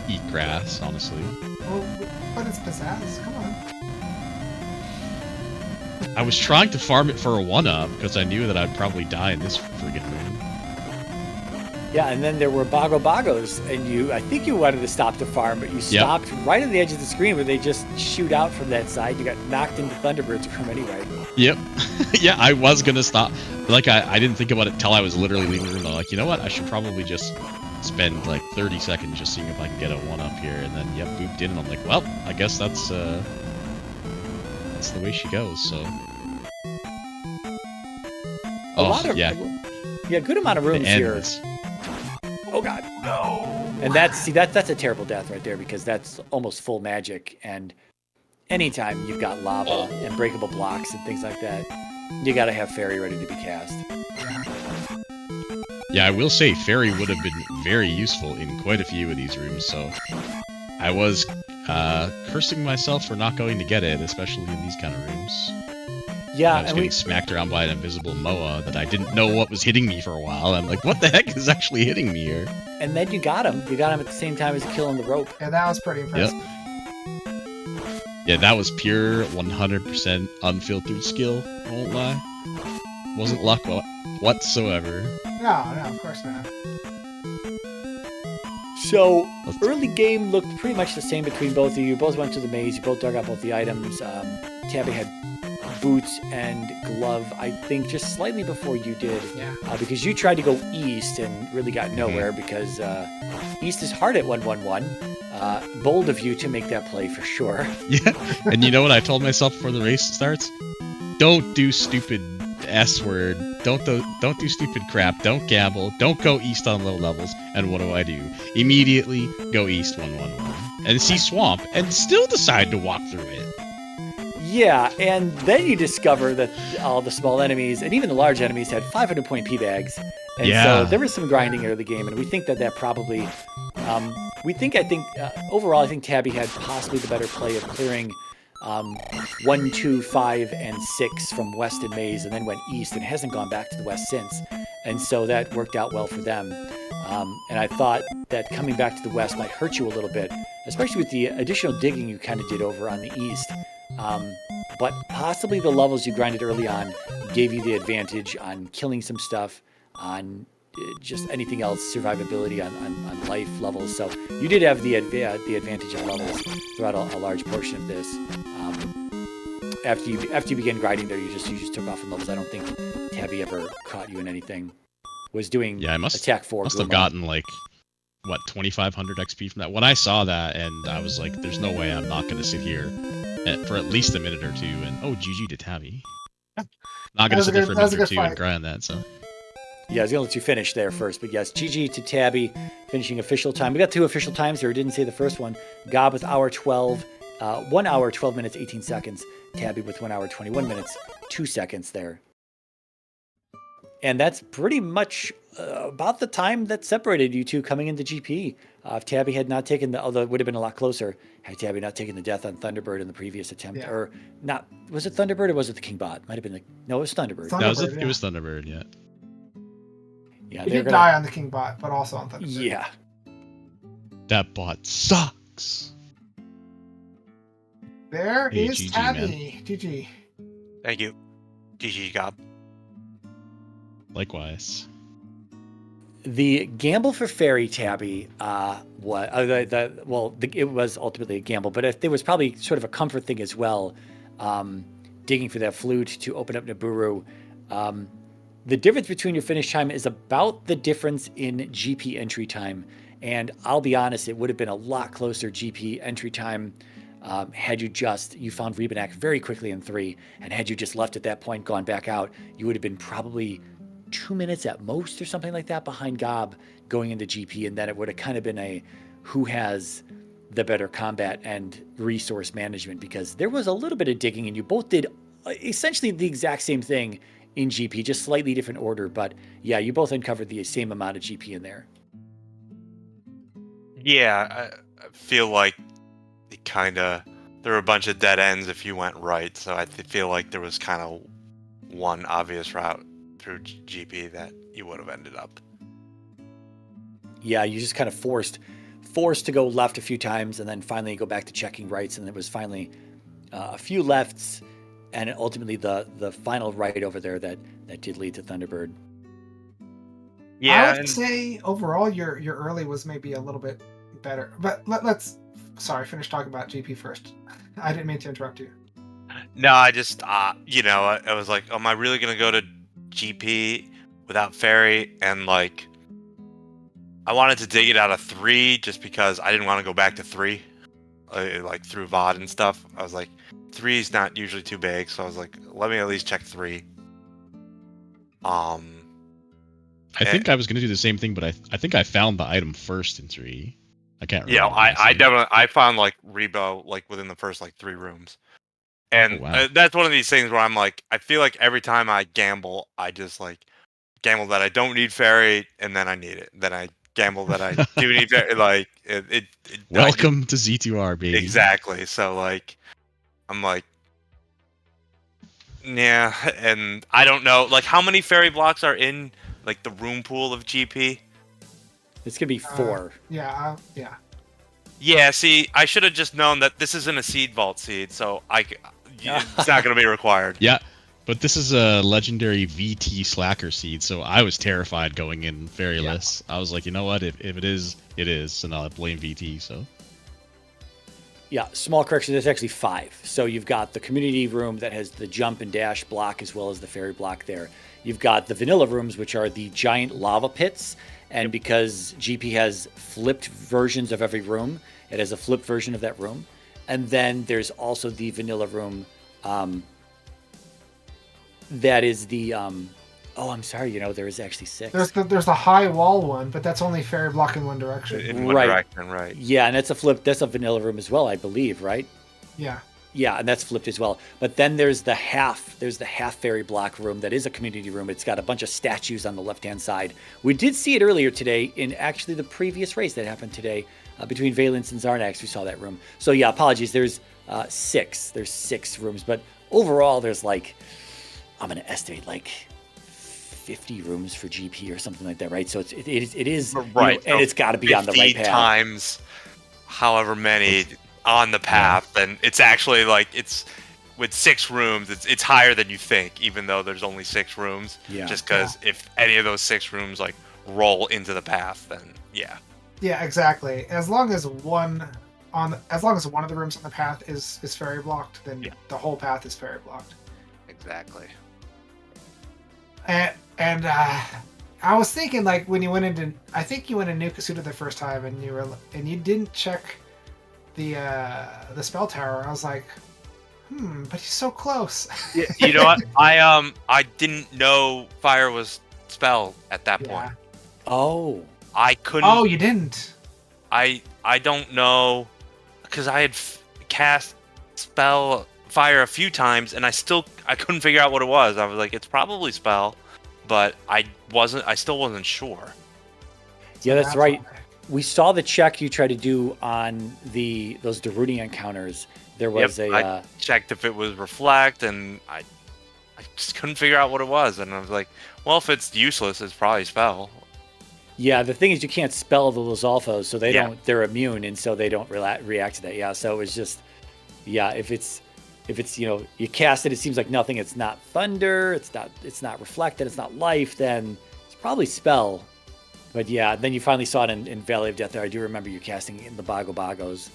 eat grass, honestly. Well, but it's pizzazz, come on. I was trying to farm it for a 1-up, because I knew that I'd probably die in this friggin' room. Yeah, and then there were Bogos, and I think you wanted to stop the farm, but you stopped right at the edge of the screen where they just shoot out from that side. You got knocked into Thunderbird's room anyway. Yep. Yeah, I was gonna stop. Like, I didn't think about it till I was literally leaving the room. I'm like, you know what? I should probably just spend like 30 seconds just seeing if I can get a 1-up here, and then booped in, and I'm like, well, I guess that's the way she goes. So. Good amount of rooms here. Oh God, no! And that's a terrible death right there, because that's almost full magic, and anytime you've got lava and breakable blocks and things like that, you gotta have fairy ready to be cast. Yeah, I will say fairy would have been very useful in quite a few of these rooms, so I was cursing myself for not going to get it, especially in these kind of rooms. Yeah, I was getting smacked around by an invisible Moa that I didn't know what was hitting me for a while. I'm like, what the heck is actually hitting me here? And then you got him. You got him at the same time as a kill on the rope. Yeah, that was pretty impressive. Yep. Yeah, that was pure 100% unfiltered skill. I won't lie. Wasn't luck whatsoever. No, of course not. So, early game looked pretty much the same between both of you. You both went to the maze. You both dug out both the items. Tabby had boots and glove, I think, just slightly before you did. Yeah. Because you tried to go east and really got nowhere, because east is hard at 1-1-1. Bold of you to make that play for sure. Yeah. And you know what I told myself before the race starts? Don't do stupid S word. Don't do stupid crap. Don't gamble. Don't go east on low levels. And what do? Immediately go east 1-1-1 and see swamp and still decide to walk through it. Yeah, and then you discover that all the small enemies and even the large enemies had 500-point P-bags. And so there was some grinding early game, and we think that probably... overall, I think Tabby had possibly the better play of clearing 1, 2, 5, and 6 from west and maze, and then went east and hasn't gone back to the west since. And so that worked out well for them. And I thought that coming back to the west might hurt you a little bit, especially with the additional digging you kind of did over on the east. But possibly the levels you grinded early on gave you the advantage on killing some stuff, on just anything else, survivability on life levels. So you did have the advantage on levels throughout a large portion of this. After you began grinding there, you just took off in levels. I don't think Tabby ever caught you in anything. Was doing attack 4. Must have gotten like 2,500 XP from that. When I saw that, and I was like, "There's no way I'm not going to sit here for at least a minute or two." And GG to Tabby. Not going to sit there for a minute or two and grind that. So. Yeah, I was going to let you finish there first, but yes, GG to Tabby, finishing official time. We got 2 official times here. Didn't say the first one. Gob with 1 hour 12 minutes 18 seconds. Tabby with 1 hour 21 minutes 2 seconds there. And that's pretty much about the time that separated you two coming into GP. If Tabby had not taken although it would have been a lot closer, had Tabby not taken the death on Thunderbird in the previous attempt, or not, was it Thunderbird or was it the Kingbot? Might have been no, it was Thunderbird. It was Thunderbird, yeah. Yeah, he did die on the Kingbot, but also on Thunderbird. Yeah. That bot sucks. There is GG, Tabby. GG. Thank you. GG, Gob. Likewise. The gamble for Fairy Tabby, it was ultimately a gamble, but there was probably sort of a comfort thing as well, digging for that flute to open up Nibiru. The difference between your finish time is about the difference in GP entry time, and I'll be honest, it would have been a lot closer GP entry time had you found Rebanak very quickly in 3, and had you just left at that point, gone back out, you would have been probably 2 minutes at most or something like that behind Gob going into GP, and then it would have kind of been a who has the better combat and resource management, because there was a little bit of digging and you both did essentially the exact same thing in GP, just slightly different order, but yeah, you both uncovered the same amount of GP in there. Yeah, I feel like there were a bunch of dead ends if you went right, so I feel like there was kind of one obvious route through GP that you would have ended up. Yeah, you just kind of forced to go left a few times and then finally go back to checking rights, and it was finally a few lefts and ultimately the final right over there that did lead to Thunderbird. Yeah, I would say overall your early was maybe a little bit better. But let's sorry, finish talking about GP first. I didn't mean to interrupt you. no, I just I was like, am I really gonna go to GP without fairy? And like, I wanted to dig it out of 3 just because I didn't want to go back to 3, like through VOD and stuff. I was like, 3 is not usually too big, so I was like, let me at least check 3. I think I was gonna do the same thing, but I think I found the item first in 3. I can't remember. Yeah, I definitely found like Rebo like within the first like 3 rooms, and wow. that's one of these things where I'm like, I feel like every time I gamble, I just like gamble that I don't need fairy, and then I need it. Then I gamble that I do need fairy. Like it Welcome to Z2R, baby. exactly. So like, I'm like, yeah, and I don't know like how many fairy blocks are in like the room pool of GP. It's gonna be 4. Yeah. Yeah, see, I should have just known that this isn't a seed vault seed, so it's not going to be required. Yeah, but this is a legendary VT slacker seed, so I was terrified going in fairyless. I was like, you know what? If it is, it is. So now I blame VT. So Yeah, small correction. There's actually 5. So you've got the community room that has the jump and dash block as well as the fairy block there. You've got the vanilla rooms, which are the giant lava pits. And because GP has flipped versions of every room, it has a flipped version of that room. And then there's also the vanilla room that is the... oh, I'm sorry. There is actually 6. There's the high wall one, but that's only fairy block in one direction. In one Right. direction, right. Yeah, and that's a flip. That's a vanilla room as well, I believe, right? Yeah. Yeah, and that's flipped as well. But then there's the half fairy block room that is a community room. It's got a bunch of statues on the left-hand side. We did see it earlier today in actually the previous race that happened today between Valence and Zarnax. We saw that room. So yeah, apologies. There's 6. There's 6 rooms, but overall there's like, I'm going to estimate like 50 rooms for GP or something like that, right? So it is right, and it's got to be on the right path. Times however many on the path, and it's actually like it's with 6 rooms, it's higher than you think, even though there's only 6 rooms. Yeah. Just because if any of those 6 rooms like roll into the path, then yeah. Yeah, exactly. As long as one of the rooms on the path is fairy blocked, then the whole path is fairy blocked. Exactly. And I was thinking, like, when you went into, I think you went in New Kasuda the first time, and you didn't check the spell tower. I was like, but he's so close. Yeah, you know what? I didn't know fire was spell at that point. Oh. I couldn't. Oh, you didn't. I don't know, because I had cast spell fire a few times, and I couldn't figure out what it was. I was like, it's probably spell, but I still wasn't sure. Yeah, that's right. We saw the check you tried to do on those Daruni encounters. There was I checked if it was reflect, and I just couldn't figure out what it was, and I was like, well, if it's useless, it's probably spell. Yeah, the thing is you can't spell the Lizalfos, so they're immune, and so they don't react to that. Yeah, so it was just, if it's you cast it seems like nothing. It's not thunder. It's not reflected. It's not life. Then it's probably spell. But yeah, then you finally saw it in Valley of Death. There, I do remember you casting in the Bagos.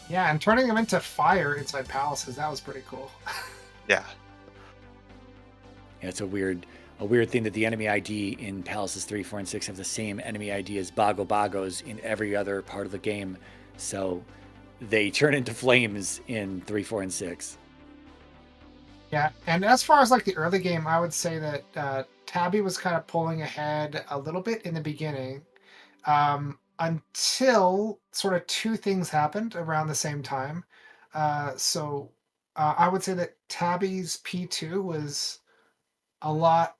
Yeah, and turning them into fire inside palaces, that was pretty cool. Yeah. Yeah, it's a weird thing that the enemy ID in Palaces 3, 4, and 6 have the same enemy ID as Bagos in every other part of the game. So they turn into flames in 3, 4, and 6. Yeah, and as far as like the early game, I would say that Tabby was kind of pulling ahead a little bit in the beginning, until sort of 2 things happened around the same time. So I would say that Tabby's P2 was a lot.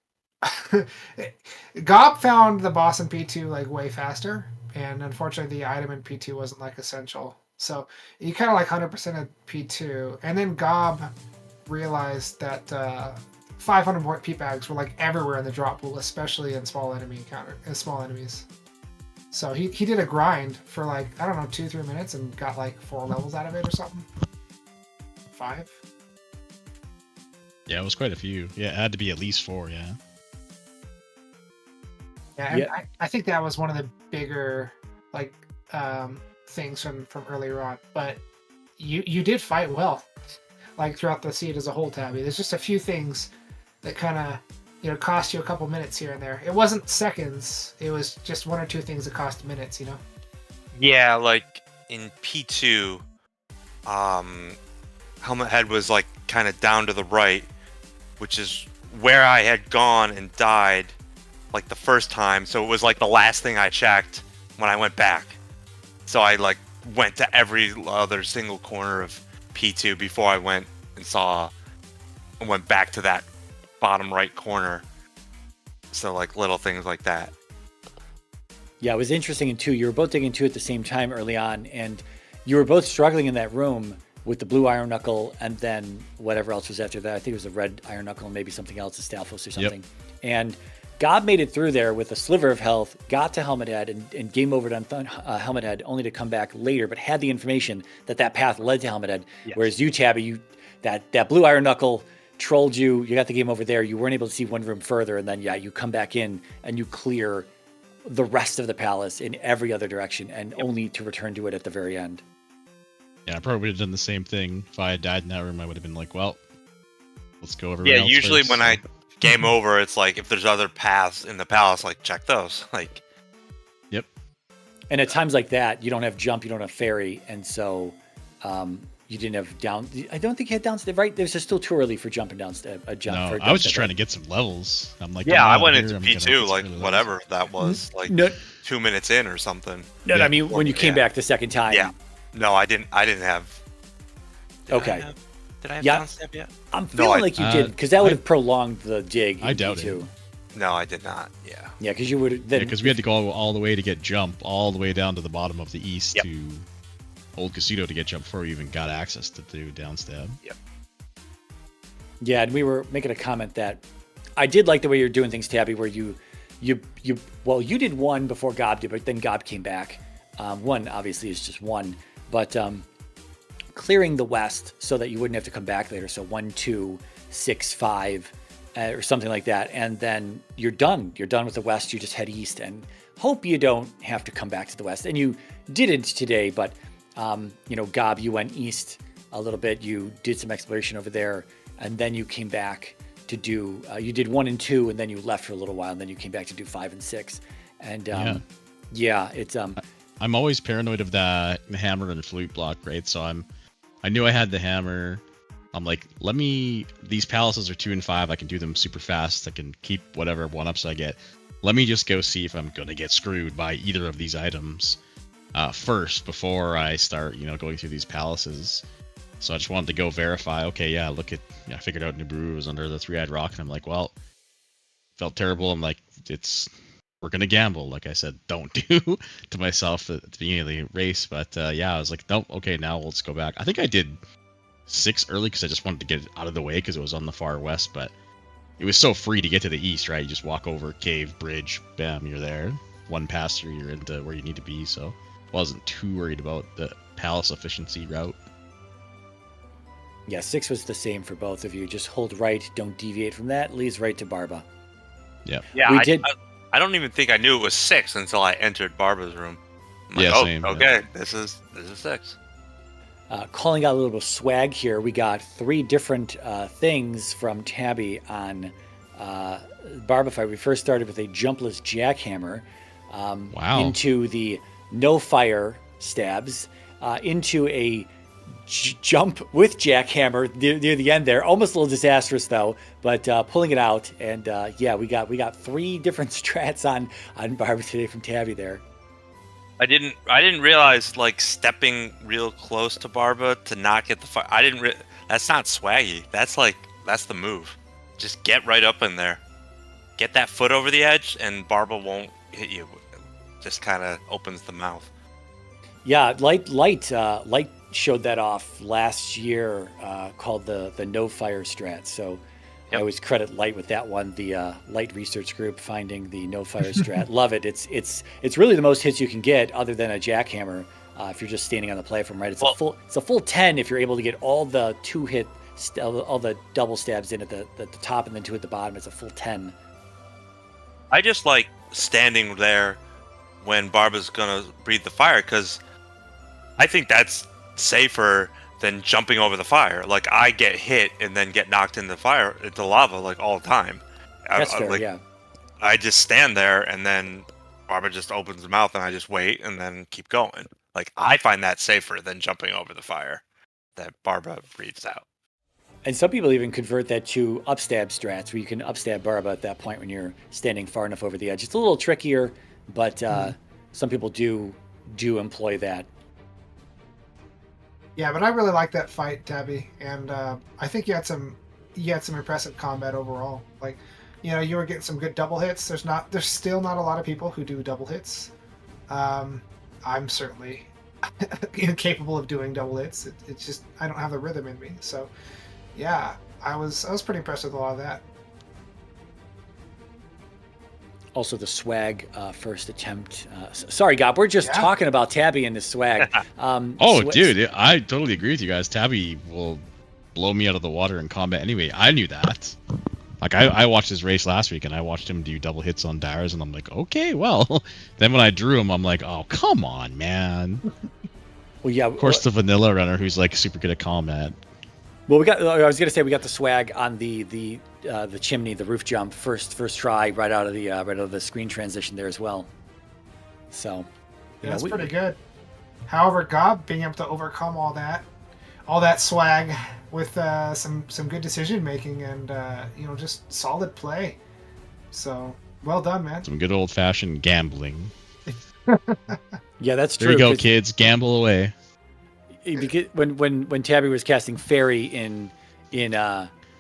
Gob found the boss in P2 like way faster, and unfortunately the item in P2 wasn't like essential. So you kind of like 100%ed P2, and then Gob realized that 500 point P bags were like everywhere in the drop pool, especially in small enemies. So he did a grind for like, I don't know, 2-3 minutes and got like 4 levels out of it or something. 5. Yeah, it was quite a few. Yeah, it had to be at least 4. Yeah. Yeah, Yep. I think that was one of the bigger things from earlier on. But you did fight well, like throughout the seed as a whole, Tabby. There's just a few things that kind of cost you a couple minutes here and there. It wasn't seconds. It was just one or two things that cost minutes. Yeah, like in P2, Helmet Head was like kind of down to the right, which is where I had gone and died like the first time. So it was like the last thing I checked when I went back. So I like went to every other single corner of P2 before I went back to that bottom right corner. So like little things like that. Yeah, it was interesting in 2. You were both digging 2 at the same time early on, and you were both struggling in that room with the blue iron knuckle and then whatever else was after that. I think it was a red iron knuckle and maybe something else, a Stalfos or something. Yep. And Gob made it through there with a sliver of health, got to Helmet Head and game overed on Helmet Head, only to come back later, but had the information that path led to Helmet Head. Yes. Whereas you, Tabby, that blue iron knuckle trolled you. You got the game over there. You weren't able to see one room further. And then, you come back in and you clear the rest of the palace in every other direction and only to return to it at the very end. Yeah, I probably would have done the same thing. If I had died in that room, I would have been like, well, let's go everywhere else Usually first, when so. I game over, it's like if there's other paths in the palace, like check those. Like, Yep. And at times like that, you don't have jump, you don't have fairy, and so you didn't have down. I don't think you had downstep, right? There's just still too early for jumping downstep. A jump. No, for a I was downstep, just trying right? to get some levels. I'm like, yeah, I I'm went here, into I'm gonna P2 get some like levels. whatever that was, like No, 2 minutes in or something. no, Yeah. I mean when you came Yeah. back the second time. Yeah. No, I didn't have. Did Okay. Did I have Yeah. downstep yet? I'm feeling like you did because that would have prolonged the dig. I in doubt P2. it. No, I did not. Yeah. Yeah, because you would then. Because we had to go all the way to get jump, all the way down to the bottom of the east Yep. to Old Casino to get jump before we even got access to do downstab. Yeah, and we were making a comment that I did like the way you're doing things, Tabby, where you did one before Gob did, but then Gob came back. One obviously is just one, but clearing the west so that you wouldn't have to come back later. So 1, 2, 6, 5, or something like that, and then you're done. You're done with the west. You just head east and hope you don't have to come back to the west. And you didn't today, but Gob, you went east a little bit. You did some exploration over there. And then you came back to do, you did 1 and 2, and then you left for a little while, and then you came back to do 5 and 6. And it's I'm always paranoid of that hammer and flute block, right? So I knew I had the hammer. I'm like, these palaces are 2 and 5. I can do them super fast. I can keep whatever 1-ups I get. Let me just go see if I'm going to get screwed by either of these items first before I start, going through these palaces. So I just wanted to go verify. Okay, yeah, I figured out Nibiru was under the 3-eyed rock, and I'm like, well, felt terrible. I'm like, we're gonna gamble, like I said, don't do to myself at the beginning of the race. But I was like, nope, okay, now let's go back. I think I did 6 early because I just wanted to get it out of the way because it was on the far west, but it was so free to get to the east, right? You just walk over, cave, bridge, bam, you're there. One pass through, you're into where you need to be. So I wasn't too worried about the palace efficiency route. Yeah, 6 was the same for both of you. Just hold right, don't deviate from that. Leads right to Barba. Yeah. Yeah, did. I don't even think I knew it was 6 until I entered Barba's room. I'm like, Yeah, same, okay, this is 6. Calling out a little bit of swag here, we got 3 different things from Tabby on Barba Fight. We first started with a jumpless jackhammer Wow. into the no fire stabs, into a jump with jackhammer near the end there. Almost a little disastrous though, but pulling it out. And we got 3 different strats on Barba today from Tabby there. I didn't realize like stepping real close to Barba to not get the fire. That's not swaggy. That's the move. Just get right up in there, get that foot over the edge, and Barba won't hit you. Just kind of opens the mouth. Yeah, Light showed that off last year, called the no fire strat. So I always credit Light with that one. The Light research group finding the no fire strat. Love it. It's really the most hits you can get, other than a jackhammer. If you're just standing on the platform, right? It's a full 10 if you're able to get all the 2-hit, all the double stabs in at the top and then 2 at the bottom. It's a full 10. I just like standing there when Barba's gonna breathe the fire, because I think that's safer than jumping over the fire. Like, I get hit and then get knocked into lava like all the time. That's fair, like, yeah. I just stand there and then Barba just opens her mouth and I just wait and then keep going. Like, I find that safer than jumping over the fire that Barba breathes out. And some people even convert that to upstab strats, where you can upstab Barba at that point when you're standing far enough over the edge. It's a little trickier, but some people do employ that. Yeah, but I really like that fight, Tabby, and I think you had some impressive combat overall. Like, you were getting some good double hits. There's still not a lot of people who do double hits. I'm certainly incapable of doing double hits. It's just I don't have the rhythm in me. So, yeah, I was pretty impressed with a lot of that. Also, the swag first attempt. Sorry, Gob, we're just talking about Tabby and the swag. Dude, I totally agree with you guys. Tabby will blow me out of the water in combat anyway. I knew that. Like, I watched his race last week, and I watched him do double hits on Dars, and I'm like, okay, well. Then when I drew him, I'm like, oh, come on, man. Well, yeah. Of course, the vanilla runner who's, like, super good at combat. Well, I was gonna say we got the swag on the chimney, the roof jump, first try right out of the screen transition there as well. So that's pretty good. However, Gob being able to overcome all that swag with some good decision making and just solid play. So well done, man. Some good old fashioned gambling. Yeah, that's true. There you go, kids. Gamble away. Because when Tabby was casting Fairy in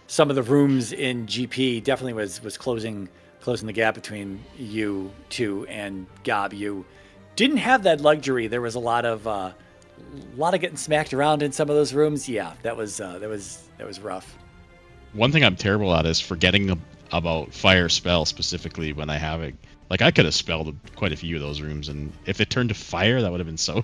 some of the rooms in GP, definitely was closing the gap between you two and Gob. You didn't have that luxury. There was a lot of getting smacked around in some of those rooms. Yeah, that was rough. One thing I'm terrible at is forgetting about fire spell specifically when I have it. Like, I could have spelled quite a few of those rooms, and if it turned to fire, that would have been so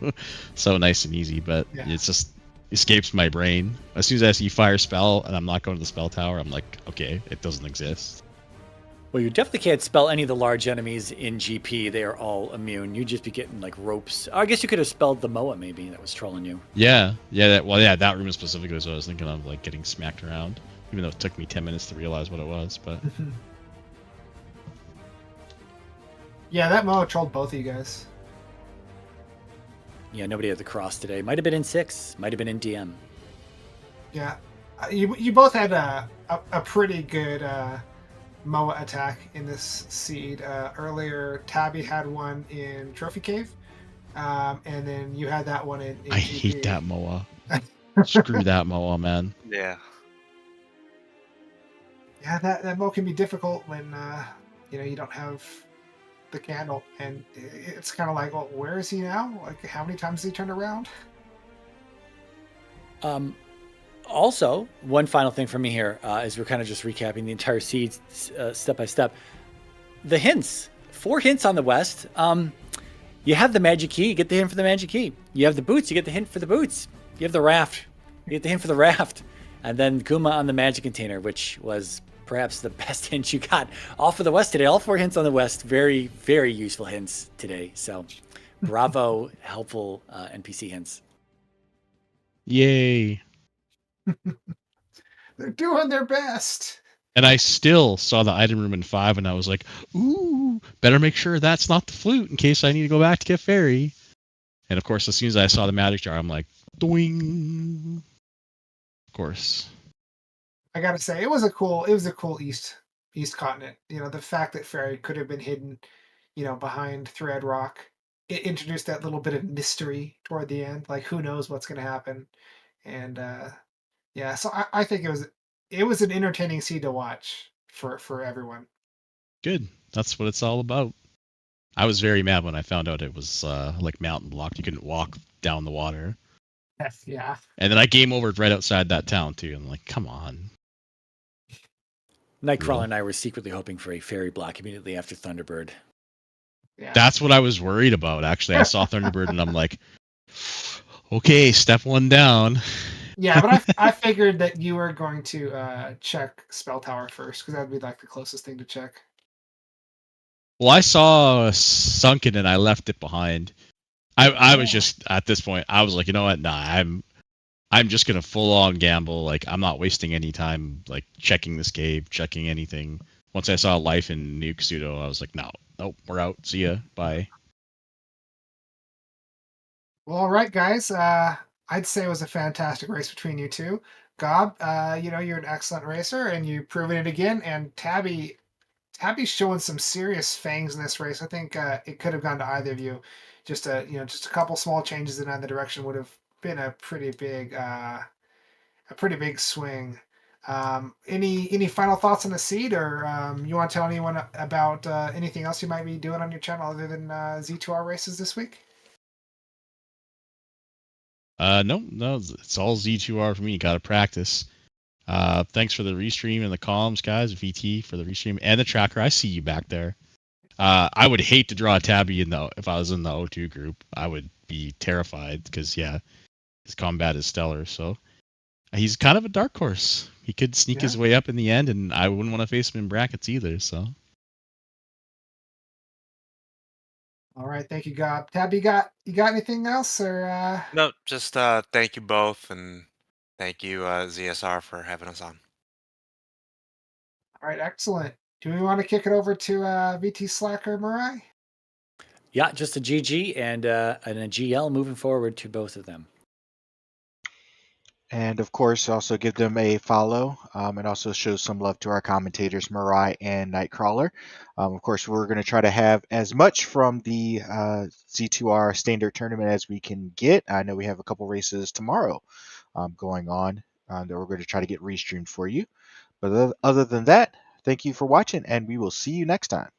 nice and easy, but It's just escapes my brain. As soon as I see fire spell and I'm not going to the spell tower, I'm like, okay, it doesn't exist. Well, you definitely can't spell any of the large enemies in GP. They are all immune. You'd just be getting, like, ropes. I guess you could have spelled the Moa, maybe, that was trolling you. Yeah, that room specifically is what I was thinking of, like, getting smacked around, even though it took me 10 minutes to realize what it was, but... Yeah, that Moa trolled both of you guys. Yeah, nobody had the cross today. Might have been in 6. Might have been in DM. Yeah, you both had a pretty good Moa attack in this seed. Earlier, Tabby had one in Trophy Cave, and then you had that one in I hate that Moa. Screw that Moa, man. Yeah. Yeah, that Moa can be difficult when you don't have the candle, and it's kind of like, well, where is he now? Like, how many times has he turned around? Also, one final thing for me here, as we're kind of just recapping the entire seed step by step. The hints, 4 hints on the west. You have the magic key, you get the hint for the magic key. You have the boots, you get the hint for the boots. You have the raft, you get the hint for the raft. And then Kuma on the magic container, which was perhaps the best hint you got all for the west today. All 4 hints on the west. Very, very useful hints today. So bravo, helpful NPC hints. Yay. They're doing their best. And I still saw the item room in 5, and I was like, ooh, better make sure that's not the flute in case I need to go back to get Fairy. And of course, as soon as I saw the magic jar, I'm like, doing. Of course. I gotta say, it was a cool East continent. The fact that Fairy could have been hidden, behind Thread Rock, it introduced that little bit of mystery toward the end. Like, who knows what's going to happen? And so I think it was an entertaining scene to watch for everyone. Good. That's what it's all about. I was very mad when I found out it was like mountain blocked. You couldn't walk down the water. Yeah. And then I game overed right outside that town too. I'm like, come on. Nightcrawler and I were secretly hoping for a fairy block immediately after Thunderbird. Yeah. That's what I was worried about, actually. I saw Thunderbird and I'm like, okay, step 1 down. Yeah, but I figured that you were going to check Spell Tower first, because that would be like the closest thing to check. Well, I saw Sunken and I left it behind. I was just at this point. I was like, you know what? Nah, I'm just gonna full on gamble. Like I'm not wasting any time like checking this cave, checking anything. Once I saw life in Nuke Pseudo, I was like, no, nope, we're out. See ya. Bye. Well, all right, guys. I'd say it was a fantastic race between you two. Gob, you're an excellent racer, and you've proven it again. And Tabby's showing some serious fangs in this race. I think it could have gone to either of you. Just a couple small changes in either direction would have been a pretty big swing. Any final thoughts on the seed, or you want to tell anyone about anything else you might be doing on your channel other than Z2R races this week? No, it's all Z2R for me. Got to practice. Thanks for the restream and the comms, guys. VT for the restream and the tracker. I see you back there. I would hate to draw a Tabby if I was in the O2 group. I would be terrified because his combat is stellar. So he's kind of a dark horse. He could sneak his way up in the end, and I wouldn't want to face him in brackets either. So. All right, thank you, Gob. Tab, you got anything else, or? No, just thank you both, and thank you ZSR for having us on. All right, excellent. Do we want to kick it over to VT Slacker Mirai? Yeah, just a GG and a GL moving forward to both of them. And of course, also give them a follow and also show some love to our commentators, Mirai and Nightcrawler. Of course, we're going to try to have as much from the Z2R Standard Tournament as we can get. I know we have a couple races tomorrow going on that we're going to try to get restreamed for you. But other than that, thank you for watching, and we will see you next time.